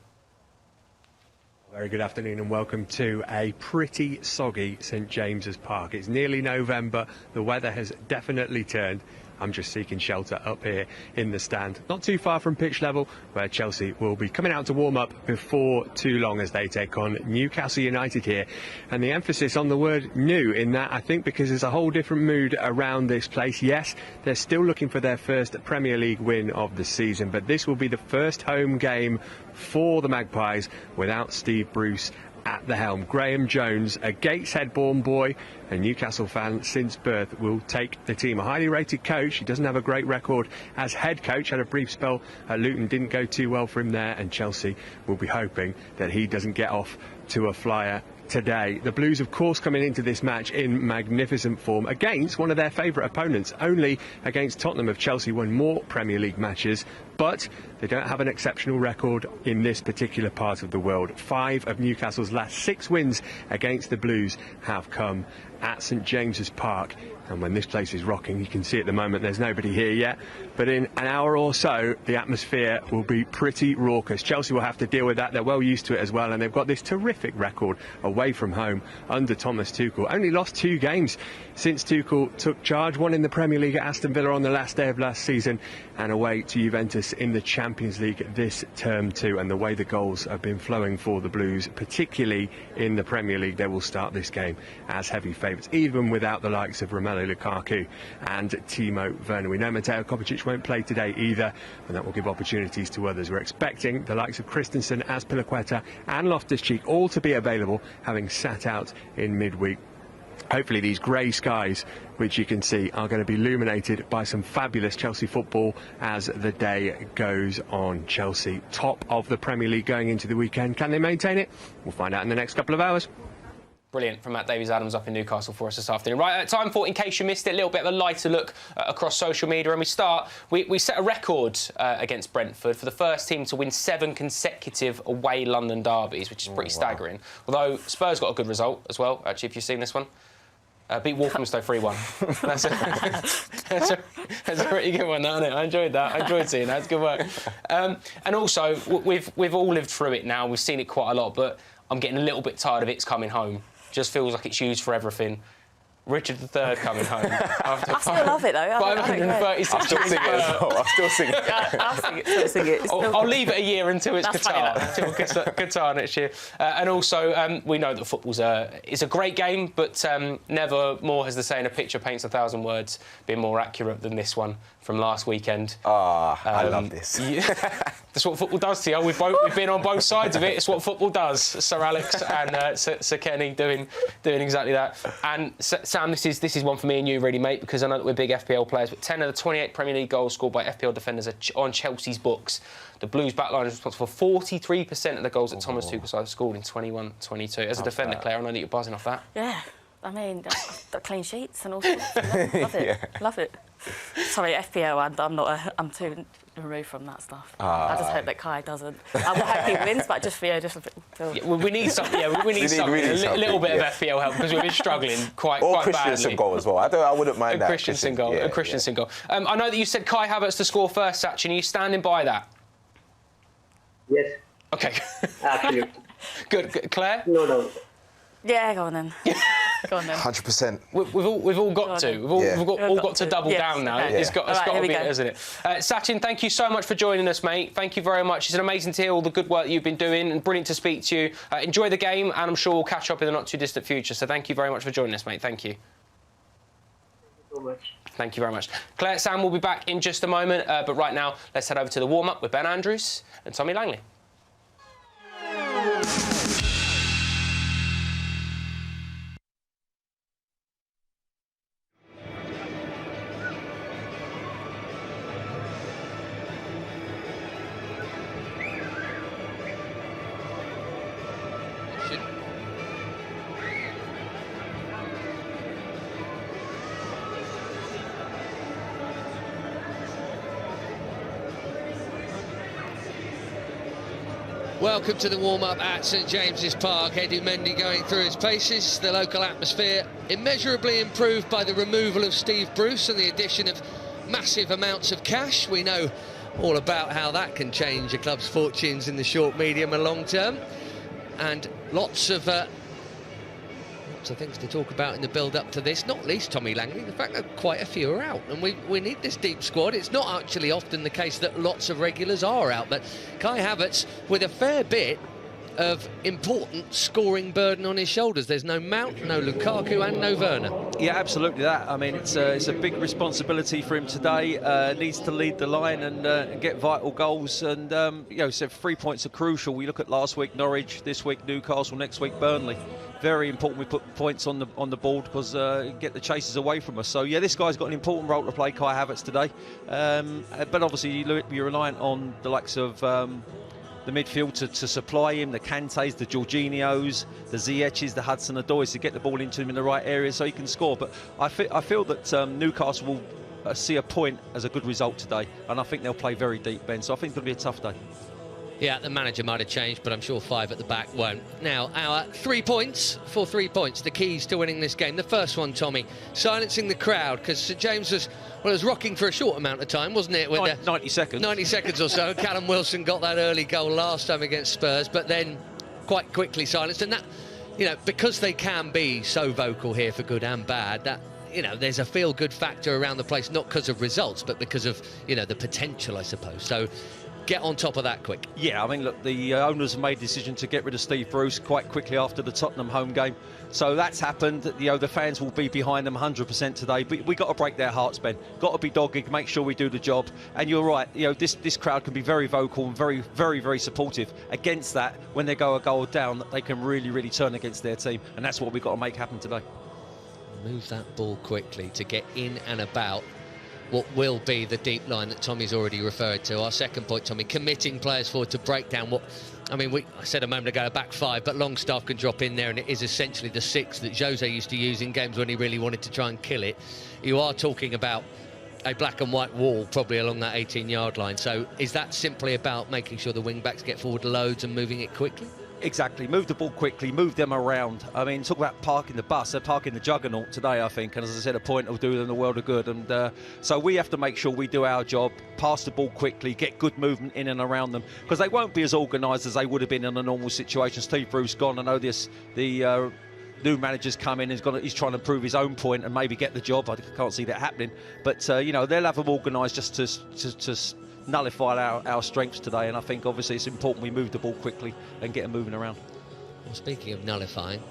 Very good afternoon and welcome to a pretty soggy St James's Park. It's nearly November. The weather has definitely turned. I'm just seeking shelter up here in the stand, not too far from pitch level, where Chelsea will be coming out to warm up before too long as they take on Newcastle United here. And the emphasis on the word new in that, I think, because there's a whole different mood around this place. Yes, they're still looking for their first Premier League win of the season, but this will be the first home game for the Magpies without Steve Bruce at the helm. Graham Jones, a Gateshead-born boy, a Newcastle fan since birth, will take the team. A highly rated coach. He doesn't have a great record as head coach. Had a brief spell at Luton, didn't go too well for him there, and Chelsea will be hoping that he doesn't get off to a flyer today. The Blues, of course, coming into this match in magnificent form against one of their favourite opponents. Only against Tottenham have Chelsea won more Premier League matches, but they don't have an exceptional record in this particular part of the world. 5 of Newcastle's last 6 wins against the Blues have come at St James's Park. And when this place is rocking, you can see at the moment there's nobody here yet, but in an hour or so the atmosphere will be pretty raucous. Chelsea will have to deal with that. They're well used to it as well, and they've got this terrific record away from home under Thomas Tuchel. Only lost 2 games since Tuchel took charge, one in the Premier League at Aston Villa on the last day of last season, and away to Juventus in the Champions League this term too. And the way the goals have been flowing for the Blues, particularly in the Premier League, they will start this game as heavy favourites, even without the likes of Romelu Lukaku and Timo Werner. We know Mateo Kovacic won't play today either, and that will give opportunities to others. We're expecting the likes of Christensen, Azpilicueta and Loftus-Cheek all to be available, having sat out in midweek. Hopefully these grey skies, which you can see, are going to be illuminated by some fabulous Chelsea football as the day goes on. Chelsea, top of the Premier League going into the weekend. Can they maintain it? We'll find out in the next couple of hours. Brilliant from Matt Davies-Adams up in Newcastle for us this afternoon. Right, time for, in case you missed it, a little bit of a lighter look across social media. And we set a record against Brentford for the first team to win 7 consecutive away London derbies, which is pretty staggering. Although Spurs got a good result as well, actually, if you've seen this one. Beat Walthamstow 3-1. That's a pretty good one, isn't it? I enjoyed that. I enjoyed seeing that. It's good work. And also, we've all lived through it now. We've seen it quite a lot, but I'm getting a little bit tired of It's Coming Home. Just feels like it's used for everything. Richard III coming home. I still love it though. 536. I'll still sing it as well. I'll still sing it. I'll sing it. I'll leave it a year until it's Qatar. Until Qatar next year. And also, we know that football's it's a great game, but never more has the saying, a picture paints 1,000 words, been more accurate than this one from last weekend. I love this. That's what football does to you. We've been on both sides of it. It's what football does. Sir Alex and Sir Kenny doing exactly that. And Sam, this is one for me and you, really, mate, because I know that we're big FPL players, but 10 of the 28 Premier League goals scored by FPL defenders are on Chelsea's books. The Blues backline is responsible for 43% of the goals that Thomas Tuchel have scored in 21-22. As a defender, Claire, I know that you're buzzing off that. Yeah. I mean, the clean sheets and all sorts. Love it. Yeah. Love it. Sorry, FPL, I'm too removed from that stuff. I just hope that Kai doesn't. I will hope he wins, but just for you, just feel. Yeah, we need something. Yeah, we need something. A little bit of FPL help because we've been struggling quite badly. Or Christensen goal as well. I wouldn't mind that. Christensen goal. A Christensen goal. I know that you said Kai Havertz to score first, Sachin. Are you standing by that? Yes. Okay. Absolutely. Good. Claire? No. Yeah, go on then. Go on then. 100%. We've all got to. We've all got to double down now. Okay. It's got to be it, isn't it? Sachin, thank you so much for joining us, mate. Thank you very much. It's amazing to hear all the good work that you've been doing and brilliant to speak to you. Enjoy the game, and I'm sure we'll catch up in the not too distant future. So thank you very much for joining us, mate. Thank you. So much. Thank you very much. Claire, Sam will be back in just a moment, but right now, let's head over to the warm-up with Ben Andrews and Tommy Langley. Welcome to the warm-up at St James's Park. Eddie Mendy going through his paces. The local atmosphere immeasurably improved by the removal of Steve Bruce and the addition of massive amounts of cash. We know all about how that can change a club's fortunes in the short, medium and long term. And lots of things to talk about in the build-up to this, not least, Tommy Langley, the fact that quite a few are out. And we need this deep squad. It's not actually often the case that lots of regulars are out, but Kai Havertz with a fair bit of important scoring burden on his shoulders. There's no Mount, no Lukaku and no Werner. Yeah, absolutely that. I mean, it's a big responsibility for him today. Needs to lead the line and get vital goals. And, you know, so 3 points are crucial. We look at last week, Norwich, this week, Newcastle, next week, Burnley. Very important we put points on the board because get the chasers away from us. So, yeah, this guy's got an important role to play, Kai Havertz, today. But obviously, you're reliant on the likes of the midfield to supply him, the Kantés, the Jorginhos, the Ziyechs, the Hudson-Odois, to get the ball into him in the right area so he can score. But I feel that Newcastle will see a point as a good result today, and I think they'll play very deep, Ben. So I think it'll be a tough day. Yeah, the manager might have changed, but I'm sure 5 at the back won't. Now, our 3 points, the keys to winning this game. The first one, Tommy, silencing the crowd, because St James was rocking for a short amount of time, wasn't it? With 90 seconds. 90 seconds or so. Callum Wilson got that early goal last time against Spurs, but then quite quickly silenced. And that, you know, because they can be so vocal here for good and bad, that, you know, there's a feel-good factor around the place, not because of results, but because of, you know, the potential, I suppose. So get on top of that quick. Yeah, I mean, look, the owners have made a decision to get rid of Steve Bruce quite quickly after the Tottenham home game. So that's happened. You know, the fans will be behind them 100% today. But we got to break their hearts, Ben. Got to be dogged, make sure we do the job. And you're right, you know, this crowd can be very vocal and very, very, very supportive. Against that, when they go a goal down, they can really, really turn against their team. And that's what we've got to make happen today. Move that ball quickly to get in and about what will be the deep line that Tommy's already referred to. Our second point, Tommy, committing players forward to break down what... I mean, I said a moment ago, a back 5, but Longstaff can drop in there, and it is essentially the 6 that Jose used to use in games when he really wanted to try and kill it. You are talking about a black and white wall probably along that 18-yard line. So is that simply about making sure the wing-backs get forward loads and moving it quickly? Exactly, move the ball quickly, move them around. I mean, talk about parking the bus, they're parking the juggernaut today, I think, and as I said, a point will do them the world of good. And so we have to make sure we do our job, pass the ball quickly, get good movement in and around them, because they won't be as organised as they would have been in a normal situation. Steve Bruce gone, I know this, the new manager's come in, he's trying to prove his own point and maybe get the job. I can't see that happening, but you know, they'll have them organised just to nullify our strengths today, and I think obviously it's important we move the ball quickly and get them moving around. Well, speaking of nullifying,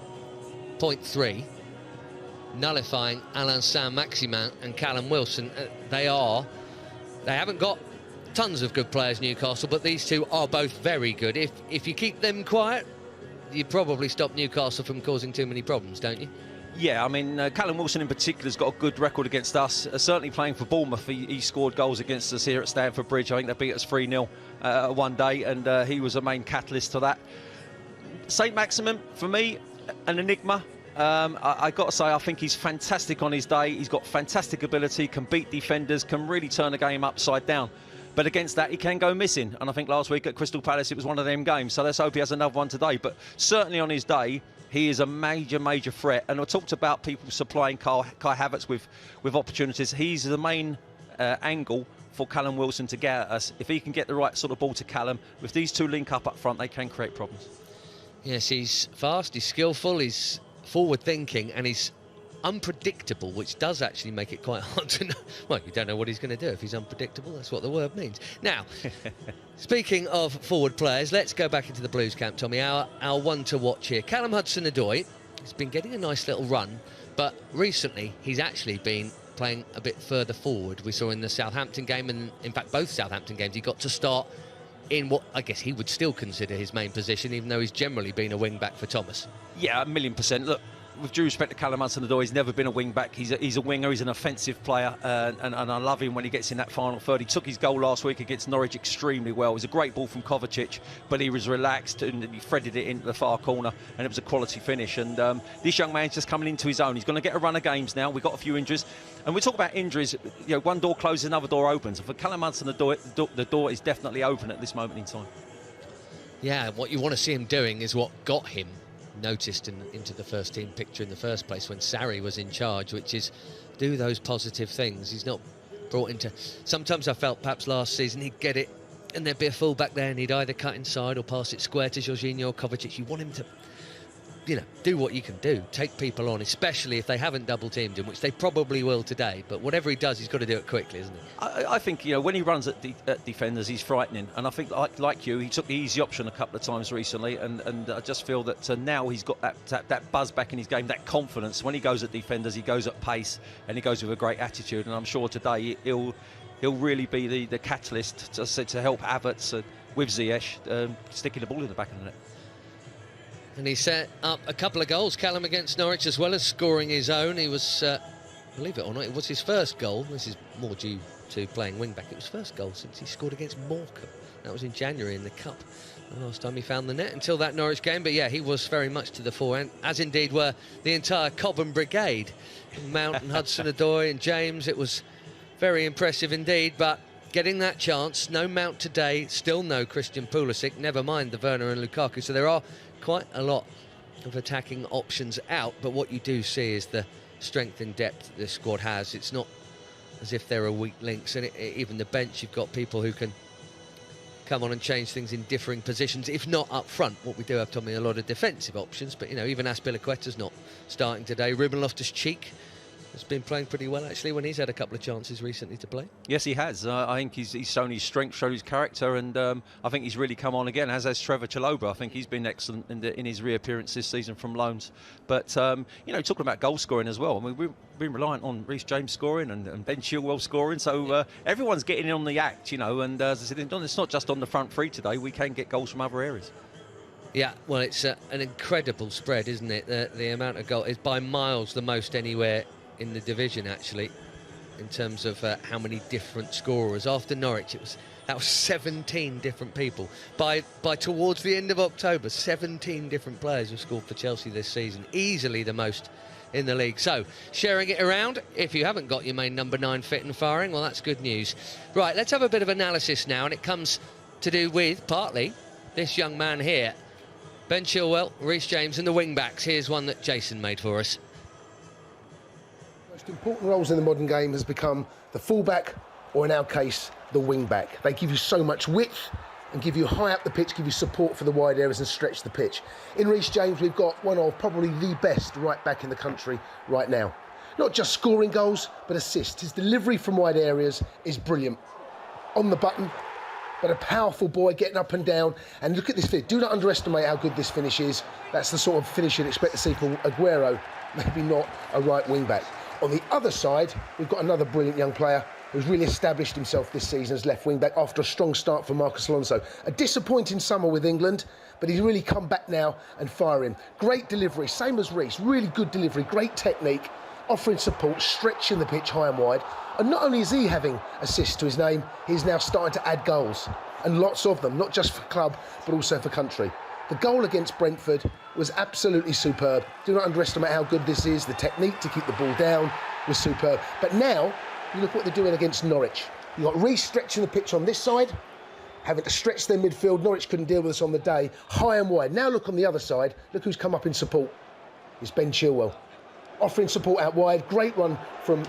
point 3, nullifying Alain Saint-Maximin and Callum Wilson. They haven't got tons of good players, Newcastle, but these two are both very good. If you keep them quiet, you probably stop Newcastle from causing too many problems, don't you? Yeah, I mean, Callum Wilson in particular has got a good record against us. Certainly playing for Bournemouth, he scored goals against us here at Stamford Bridge. I think they beat us 3-0 one day, and he was a main catalyst to that. Saint-Maximin, for me, an enigma. I got to say, I think he's fantastic on his day. He's got fantastic ability, can beat defenders, can really turn the game upside down. But against that, he can go missing. And I think last week at Crystal Palace, it was one of them games. So let's hope he has another one today. But certainly on his day, he is a major, major threat. And I talked about people supplying Kai Havertz with opportunities. He's the main angle for Callum Wilson to get at us. If he can get the right sort of ball to Callum, if these two link up front, they can create problems. Yes, he's fast, he's skillful, he's forward-thinking, and he's unpredictable, which does actually make it quite hard to know. Well, you don't know what he's going to do if he's unpredictable. That's what the word means. Now, speaking of forward players, let's go back into the Blues camp, Tommy. Our one to watch here, Callum Hudson-Odoi. He's been getting a nice little run, but recently he's actually been playing a bit further forward. We saw in the Southampton game, and in fact both Southampton games, he got to start in what I guess he would still consider his main position, even though he's generally been a wing-back for Thomas. Yeah, 1,000,000%. Look, with due respect to Callum Hudson-Odoi, he's never been a wing-back. He's a winger, he's an offensive player, and I love him when he gets in that final third. He took his goal last week against Norwich extremely well. It was a great ball from Kovacic, but he was relaxed and he threaded it into the far corner, and it was a quality finish. And this young man's just coming into his own. He's going to get a run of games now. We've got a few injuries. And we talk about injuries, you know, one door closes, another door opens. And for Callum Hudson-Odoi, the door is definitely open at this moment in time. Yeah, what you want to see him doing is what got him noticed into the first team picture in the first place when Sarri was in charge, which is do those positive things. He's not brought into... Sometimes I felt perhaps last season he'd get it and there'd be a full back there and he'd either cut inside or pass it square to Jorginho or Kovacic. You want him to, you know, do what you can do, take people on, especially if they haven't double-teamed him, which they probably will today. But whatever he does, he's got to do it quickly, isn't he? I think, you know, when he runs at defenders, he's frightening. And I think, like you, he took the easy option a couple of times recently. And I just feel that now he's got that buzz back in his game, that confidence. When he goes at defenders, he goes at pace and he goes with a great attitude. And I'm sure today he'll really be the catalyst to help Havertz with Ziyech sticking the ball in the back of the net. And he set up a couple of goals, Callum, against Norwich, as well as scoring his own. He was, believe it or not, it was his first goal. This is more due to playing wing-back. It was first goal since he scored against Morecambe. That was in January in the Cup, the last time he found the net until that Norwich game. But yeah, he was very much to the fore, and as indeed were the entire Cobham brigade. Mount and Hudson-Odoi and James. It was very impressive indeed, but getting that chance, no Mount today, still no Christian Pulisic, never mind the Werner and Lukaku. So there are quite a lot of attacking options out, but what you do see is the strength and depth that this squad has. It's not as if there are weak links, and even the bench, you've got people who can come on and change things in differing positions, if not up front. What we do have, Tommy, a lot of defensive options, but you know, even Azpilicueta's not starting today. Ruben Loftus-Cheek has been playing pretty well, actually, when he's had a couple of chances recently to play. Yes, he has. I think he's shown his strength, shown his character, and I think he's really come on again, as has Trevor Chalobah. I think he's been excellent in his reappearance this season from loans. But, you know, talking about goal scoring as well, I mean, we've been reliant on Reece James scoring and Ben Chilwell scoring, so everyone's getting in on the act, you know, and as I said, it's not just on the front three today. We can get goals from other areas. Yeah, well, it's an incredible spread, isn't it? The amount of goals is by miles the most anywhere in the division, actually, in terms of how many different scorers. After Norwich, that was 17 different people. By towards the end of October, 17 different players have scored for Chelsea this season, easily the most in the league. So, sharing it around, if you haven't got your main number 9 fit and firing, well, that's good news. Right, let's have a bit of analysis now, and it comes to do with, partly, this young man here. Ben Chilwell, Reece James and the wing-backs. Here's one that Jason made for us. Most important roles in the modern game has become the fullback, or in our case, the wing-back. They give you so much width and give you high up the pitch, give you support for the wide areas and stretch the pitch. In Reece James, we've got one of probably the best right back in the country right now. Not just scoring goals, but assists. His delivery from wide areas is brilliant. On the button, but a powerful boy getting up and down. And look at this finish. Do not underestimate how good this finish is. That's the sort of finish you'd expect to see from Aguero, maybe not a right wing-back. On the other side, we've got another brilliant young player who's really established himself this season as left wing-back after a strong start for Marcus Alonso. A disappointing summer with England, but he's really come back now and firing. Great delivery, same as Reece, really good delivery, great technique, offering support, stretching the pitch high and wide. And not only is he having assists to his name, he's now starting to add goals, and lots of them, not just for club, but also for country. The goal against Brentford was absolutely superb. Do not underestimate how good this is. The technique to keep the ball down was superb. But now, you look what they're doing against Norwich. You've got Reece stretching the pitch on this side, having to stretch their midfield. Norwich couldn't deal with us on the day, high and wide. Now look on the other side. Look who's come up in support. It's Ben Chilwell. Offering support out wide. Great run from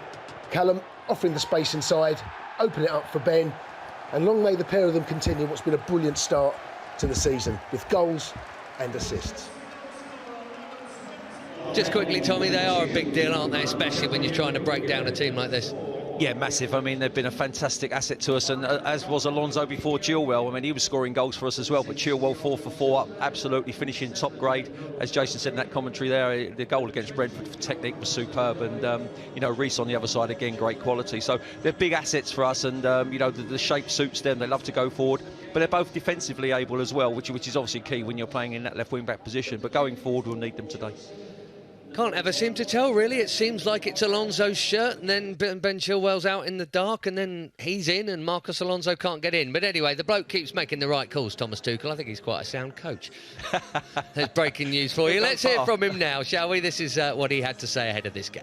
Callum, offering the space inside, opening it up for Ben. And long may the pair of them continue what's been a brilliant start to the season with goals and assists. Just quickly, Tommy, they are a big deal, aren't they? Especially when you're trying to break down a team like this. Yeah, massive. I mean, they've been a fantastic asset to us, and as was Alonso before Chilwell. I mean, he was scoring goals for us as well, but Chilwell 4 for 4 up, absolutely finishing top grade. As Jason said in that commentary there, the goal against Brentford for technique was superb, and you know, Reece on the other side again, great quality. So they're big assets for us, and you know, the shape suits them. They love to go forward, but they're both defensively able as well, which is obviously key when you're playing in that left wing back position. But going forward, we'll need them today. Can't ever seem to tell, really. It seems like it's Alonso's shirt, and then Ben Chilwell's out in the dark, and then he's in, and Marcos Alonso can't get in. But anyway, the bloke keeps making the right calls, Thomas Tuchel. I think he's quite a sound coach. There's breaking news for you. Let's hear from him now, shall we? This is what he had to say ahead of this game.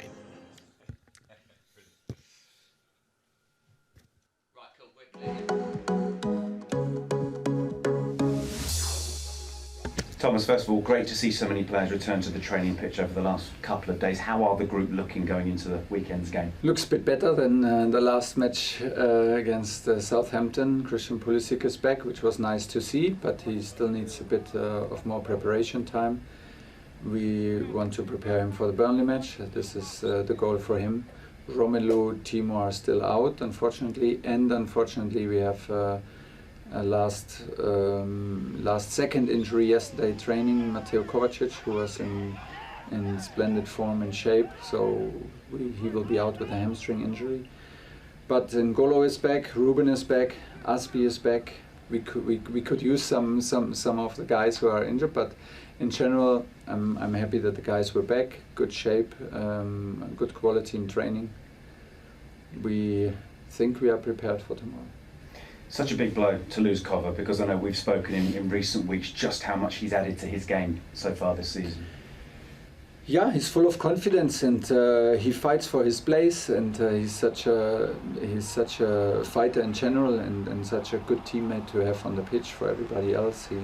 Thomas, first of all, great to see so many players return to the training pitch over the last couple of days. How are the group looking going into the weekend's game? Looks a bit better than the last match against Southampton. Christian Pulisic is back, which was nice to see, but he still needs a bit of more preparation time. We want to prepare him for the Burnley match. This is the goal for him. Romelu, Timo are still out, unfortunately, and unfortunately we have a last second injury yesterday training, Mateo Kovacic, who was in splendid form and shape, so he will be out with a hamstring injury. But N'Golo is back, Ruben is back, Aspi is back. We could use some of the guys who are injured, but in general I'm happy that the guys were back, good shape, good quality in training. We think we are prepared for tomorrow. Such a big blow to lose Kova, because I know we've spoken in recent weeks just how much he's added to his game so far this season. Yeah, he's full of confidence, and he fights for his place, and he's such a fighter in general, and such a good teammate to have on the pitch for everybody else. He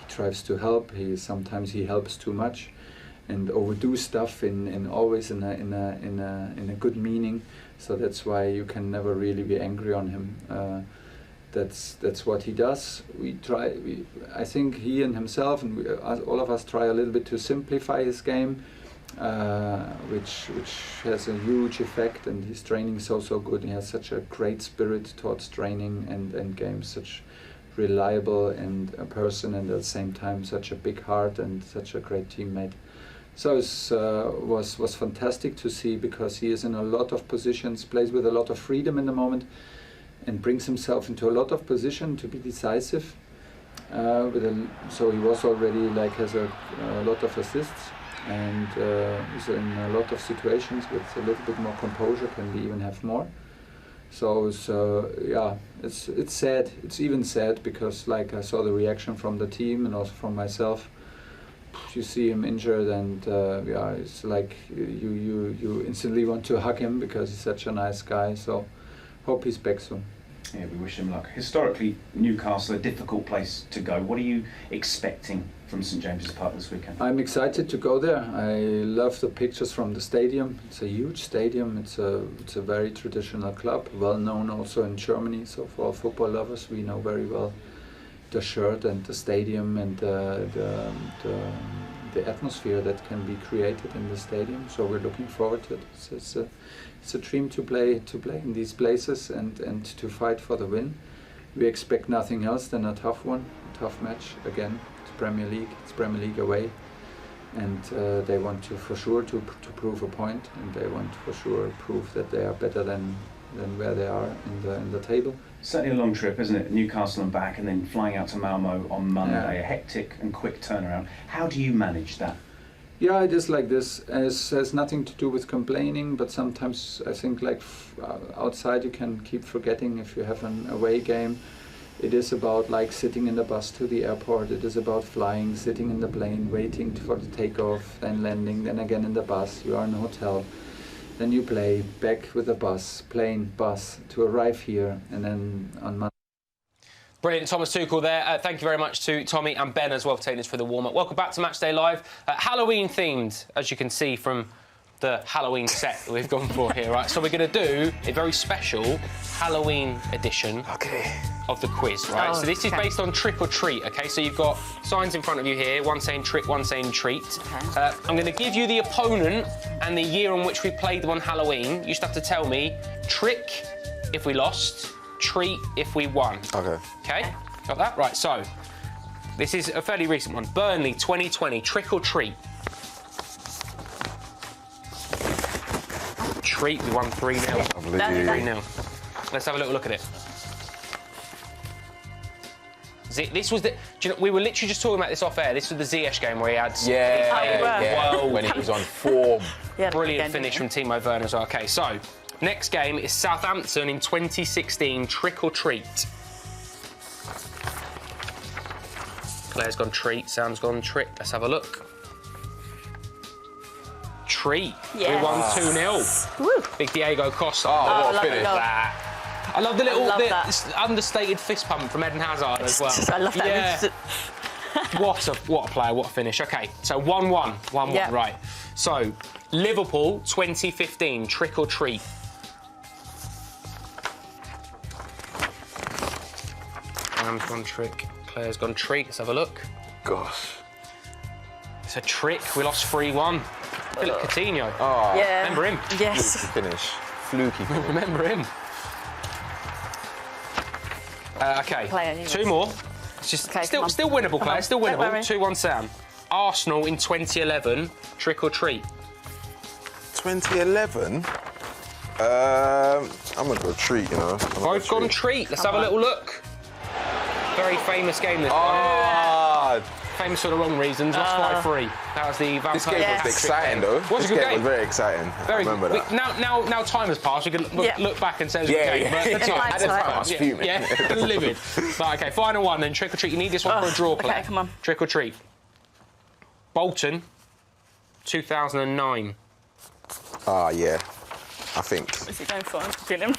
tries to help. Sometimes he helps too much, and overdo stuff always in a good meaning. So that's why you can never really be angry on him. That's what he does. I think he and himself and all of us try a little bit to simplify his game, which has a huge effect. And his training is so good. He has such a great spirit towards training and games, such reliable and a person, and at the same time such a big heart and such a great teammate. So it was fantastic to see, because he is in a lot of positions, plays with a lot of freedom in the moment, and brings himself into a lot of position to be decisive. So he was already has a lot of assists, and is in a lot of situations with a little bit more composure, can even have more. So yeah, it's sad. It's even sad because I saw the reaction from the team and also from myself. You see him injured, and yeah, it's like you instantly want to hug him because he's such a nice guy. So hope he's back soon. Yeah, we wish him luck. Historically, Newcastle, a difficult place to go. What are you expecting from St James's Park this weekend? I'm excited to go there. I love the pictures from the stadium. It's a huge stadium. It's a very traditional club, well known also in Germany. So for football lovers, we know very well the shirt and the stadium and the atmosphere that can be created in the stadium. So we're looking forward to it. It's a dream to play in these places and to fight for the win. We expect nothing else than a tough match. Again, it's Premier League away, and they want to for sure to prove a point, and they want for sure prove that they are better than where they are in the table. Certainly a long trip, isn't it? Newcastle and back, and then flying out to Malmo on Monday. Yeah. A hectic and quick turnaround. How do you manage that? Yeah, it is like this. It has nothing to do with complaining, but sometimes I think outside you can keep forgetting if you have an away game. It is about sitting in the bus to the airport. It is about flying, sitting in the plane, waiting for the takeoff, then landing, then again in the bus. You are in a hotel. Then you play back with the bus to arrive here, and then on Monday. Brilliant, Thomas Tuchel there. Thank you very much to Tommy and Ben as well for taking us through the warm-up. Welcome back to Matchday Live. Halloween-themed, as you can see from the Halloween set that we've gone for here, right? So we're going to do a very special Halloween edition of the quiz, right? Oh, so this is based on trick or treat, OK? So you've got signs in front of you here, one saying trick, one saying treat. Okay. I'm going to give you the opponent and the year on which we played them on Halloween. You just have to tell me trick if we lost, treat if we won. OK? Got that? Right, so this is a fairly recent one. Burnley 2020, trick or treat? Treat, we won 3-0. 3-0. Let's have a little look at it. This was the. Do you know, we were literally just talking about this off air. This was the Ziyech game where he had. When he was on form. Brilliant finish from Timo Werner as well. OK, so next game is Southampton in 2016. Trick or treat? Claire's gone treat. Sam's gone trick. Let's have a look. Treat. Yes. We won 2-0. Big Diego Costa. Oh, what a finish. I love the little understated fist pump from Eden Hazard as well. I love that. Yeah. What a player, what a finish. OK, so 1-1. 1-1, right. So, Liverpool 2015, trick or treat? Sam's gone trick. Claire's gone treat. Let's have a look. Gosh. It's a trick. We lost 3-1. Philip Coutinho. Oh, yeah. Remember him? Yes. Fluky finish. Remember him. OK, two more. It's just still winnable, Claire. Still winnable. 2-1 Sam. Arsenal in 2011, trick or treat? 2011? I'm going to go treat, you know. Both gone treat. Let's have a little look. Very famous game this one. Famous for the wrong reasons. Lost 5-3. That was the This game was exciting, though. Was a good game. Was very exciting. I remember that. Now time has passed. We can look back and say it was a good game. But At the time, I was fuming. Yeah, livid. Right, OK, final one then. Trick or treat. You need this one for a draw, Claire. OK, come on. Trick or treat. Bolton, 2009. Yeah. I think. Is he going for? I'm feeling him.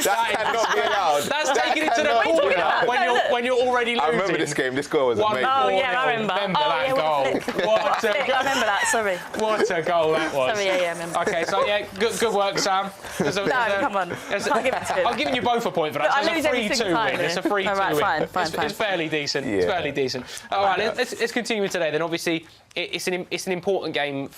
That cannot be allowed. That's taking it to the corner when you're already losing. I remember this game. This goal was amazing. Oh, yeah, I remember. That goal. I remember that, sorry. What a goal that was. Sorry, yeah, I remember. OK, so good work, Sam. Come on. I'll give it to him. I'm giving you both a point for that. So it's a 3-2 win. It's a 3-2 win. Fine. It's fairly decent. It's fairly decent. All right, let's continue with today. Then obviously it's an important game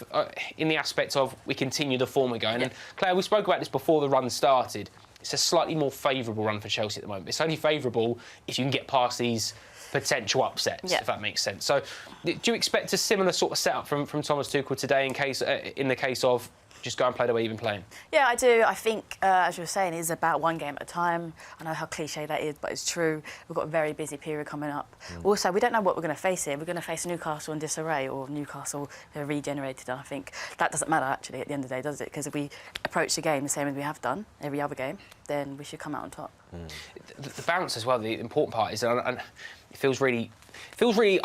in the aspect of we continue the form we're going. And Claire, we spoke about this before the run started. It's a slightly more favourable run for Chelsea at the moment. It's only favourable if you can get past these potential upsets, if that makes sense. So, do you expect a similar sort of setup from Thomas Tuchel today in the case of just go and play the way you've been playing? Yeah, I do. I think, as you were saying, it's about one game at a time. I know how cliche that is, but it's true. We've got a very busy period coming up. Also, we don't know what we're going to face here. We're going to face Newcastle in disarray or Newcastle regenerated. And I think that doesn't matter, actually, at the end of the day, does it? Because if we approach the game the same as we have done every other game, then we should come out on top. The bounce as well, the important part is, and it feels really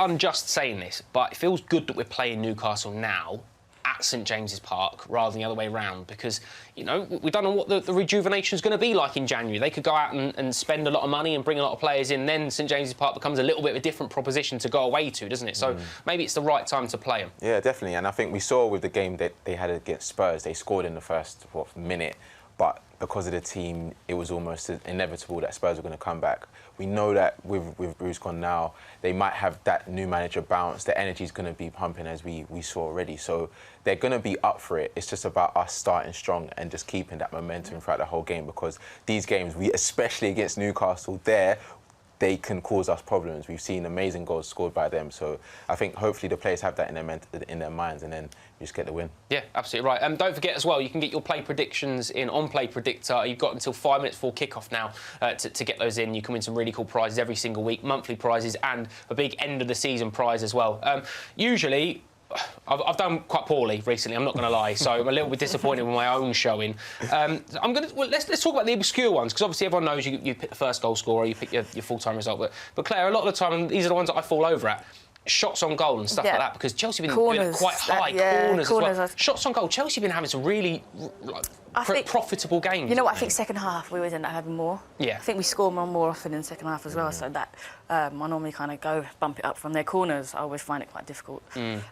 unjust saying this, but it feels good that we're playing Newcastle now at St James's Park rather than the other way round, because, you know, we don't know what the rejuvenation is going to be like in January. They could go out and spend a lot of money and bring a lot of players in, then St James's Park becomes a little bit of a different proposition to go away to, doesn't it? So maybe it's the right time to play them. Yeah, definitely, and I think we saw with the game that they had against Spurs, they scored in the first minute, but because of the team, it was almost inevitable that Spurs were going to come back. We know that with Bruce gone now, they might have that new manager bounce. The energy's going to be pumping as we saw already. So they're going to be up for it. It's just about us starting strong and just keeping that momentum throughout the whole game, because these games, especially against Newcastle, they can cause us problems. We've seen amazing goals scored by them. So I think hopefully the players have that in their minds, and then you just get the win. Yeah, absolutely right. Don't forget as well, you can get your play predictions in on Play Predictor. You've got until 5 minutes before kick-off now to get those in. You can win some really cool prizes every single week, monthly prizes and a big end-of-the-season prize as well. Usually, I've done quite poorly recently, I'm not going to lie, so I'm a little bit disappointed with my own showing. Let's talk about the obscure ones, because obviously everyone knows you pick the first goal scorer, you pick your full-time result. But Claire, a lot of the time, these are the ones that I fall over at. shots on goal and stuff like that, because Chelsea have been corners, quite high, corners as well. Shots on goal, Chelsea have been having some really profitable games. You know what, I think second half we always end up having more. Yeah. I think we score more often in the second half as well, so that I normally kind of bump it up from their corners. I always find it quite difficult.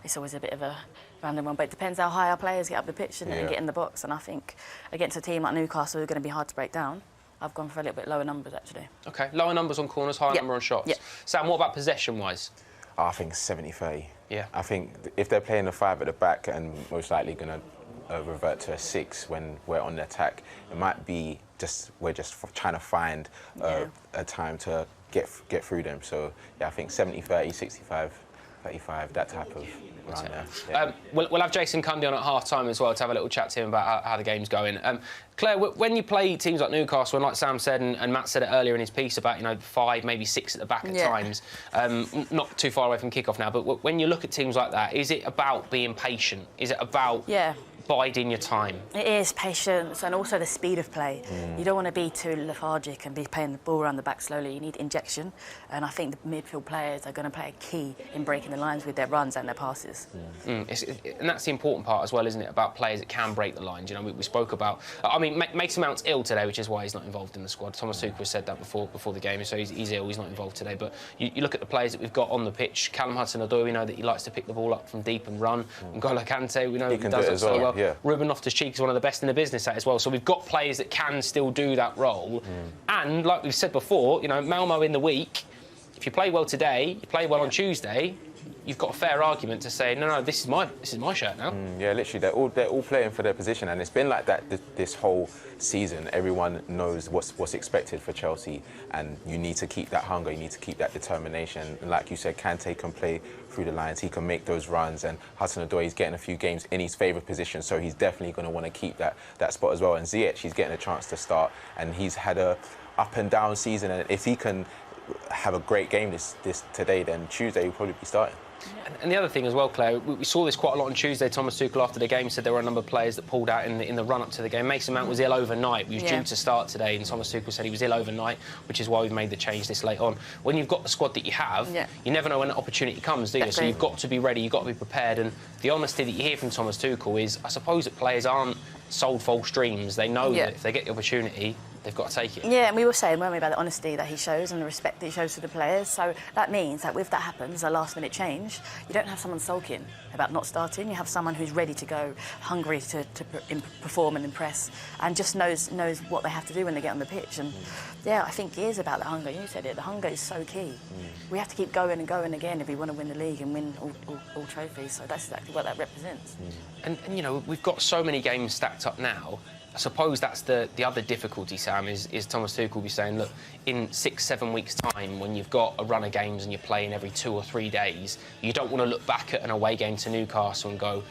It's always a bit of a random one, but it depends how high our players get up the pitch and get in the box. And I think against a team like Newcastle, who are going to be hard to break down, I've gone for a little bit lower numbers, actually. OK, lower numbers on corners, higher number on shots. Yep. Sam, what about possession-wise? I think 70-30. Yeah. I think if they're playing a 5 at the back and most likely going to revert to a 6 when we're on the attack, it might be we're just trying to find a time to get through them. So, yeah, I think 70-30, 65-35, that type of around there. Yeah. We'll have Jason Cundy on at half-time as well to have a little chat to him about how the game's going. Claire, when you play teams like Newcastle, and like Sam said and Matt said it earlier in his piece about 5, maybe 6 at the back at times, not too far away from kick-off now, but when you look at teams like that, is it about being patient? Is it about biding your time? It is patience and also the speed of play. You don't want to be too lethargic and be playing the ball around the back slowly. You need injection, and I think the midfield players are going to play a key in breaking the lines with their runs and their passes. And that's the important part as well, isn't it? About players that can break the lines. We spoke about. I mean, Mason Mount's ill today, which is why he's not involved in the squad. Thomas Tuchel said that before the game, so he's ill. He's not involved today. But you look at the players that we've got on the pitch. Callum Hudson-Odoi, we know that he likes to pick the ball up from deep and run. N'Golo Kanté, we know he does it so well. Yeah. Ruben Loftus-Cheek is one of the best in the business at as well. So we've got players that can still do that role. And like we've said before, Malmo in the week, if you play well today, you play well on Tuesday, you've got a fair argument to say, no, this is my shirt now. Yeah, literally, they're all playing for their position, and it's been like that this whole season. Everyone knows what's expected for Chelsea, and you need to keep that hunger, you need to keep that determination. And like you said, Kanté can play through the lines, he can make those runs, and Hudson-Odoi is getting a few games in his favourite position, so he's definitely going to want to keep that spot as well. And Ziyech, he's getting a chance to start, and he's had a up and down season, and if he can have a great game this today, then Tuesday he'll probably be starting. And the other thing as well, Claire, we saw this quite a lot on Tuesday. Thomas Tuchel after the game said there were a number of players that pulled out in the run-up to the game. Mason Mount was ill overnight. He was due to start today, and Thomas Tuchel said he was ill overnight, which is why we've made the change this late on. When you've got the squad that you have, you never know when an opportunity comes, do you? So you've got to be ready, you've got to be prepared. And the honesty that you hear from Thomas Tuchel is, I suppose that players aren't sold false dreams. They know that if they get the opportunity, they've got to take it. Yeah, and we were saying, weren't we, about the honesty that he shows and the respect that he shows to the players. So that means that if that happens, a last-minute change, you don't have someone sulking about not starting. You have someone who's ready to go, hungry to perform and impress, and just knows what they have to do when they get on the pitch. And yeah, I think it is about the hunger. You said it. The hunger is so key. We have to keep going and going again if we want to win the league and win all trophies. So that's exactly what that represents. And we've got so many games stacked up now. I suppose that's the other difficulty, Sam, is Thomas Tuchel will be saying, look, in 6-7 weeks' time, when you've got a run of games and you're playing every 2 or 3 days, you don't want to look back at an away game to Newcastle and go,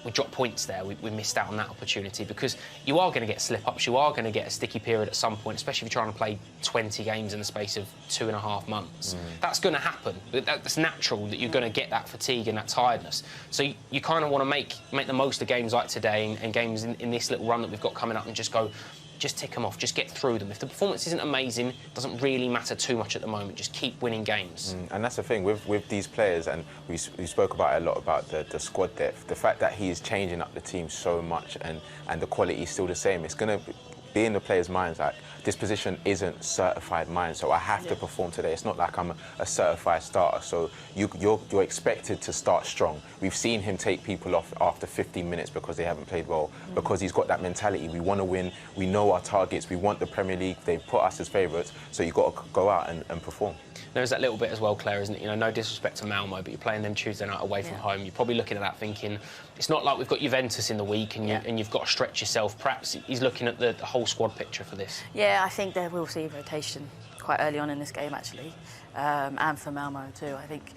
we dropped points there, we missed out on that opportunity, because you are going to get slip-ups, you are going to get a sticky period at some point, especially if you're trying to play 20 games in the space of 2.5 months. That's going to happen. That's natural that you're going to get that fatigue and that tiredness. So you kind of want to make the most of games like today and games in this little run that we've got coming up and just go, just tick them off, just get through them. If the performance isn't amazing, it doesn't really matter too much at the moment. Just keep winning games. And that's the thing with these players, and we spoke about it a lot about the squad depth. The fact that he is changing up the team so much, and the quality is still the same. It's going to be in the players' minds like, this position isn't certified mine, so I have to perform today. It's not like I'm a certified starter, so you're expected to start strong. We've seen him take people off after 15 minutes because they haven't played well, because he's got that mentality. We want to win, we know our targets, we want the Premier League, they've put us as favourites, so you've got to go out and perform. There's that little bit as well, Claire, isn't it? No disrespect to Malmo, but you're playing them Tuesday night away from home. You're probably looking at that thinking, it's not like we've got Juventus in the week and you've got to stretch yourself. Perhaps he's looking at the whole squad picture for this. Yeah, I think that we'll see rotation quite early on in this game, actually, and for Malmo too. I think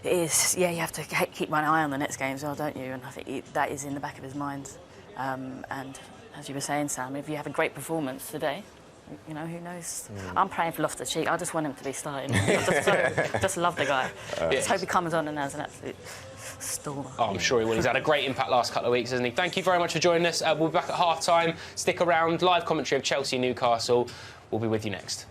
it is, you have to keep one eye on the next game as well, don't you? And I think that is in the back of his mind. And as you were saying, Sam, if you have a great performance today, who knows? I'm praying for Loftus-Cheek. I just want him to be starting. I just love the guy. Just hope he comes on and has an absolute stormer. Oh, I'm sure he will. He's had a great impact last couple of weeks, hasn't he? Thank you very much for joining us. We'll be back at half-time. Stick around. Live commentary of Chelsea Newcastle. We'll be with you next.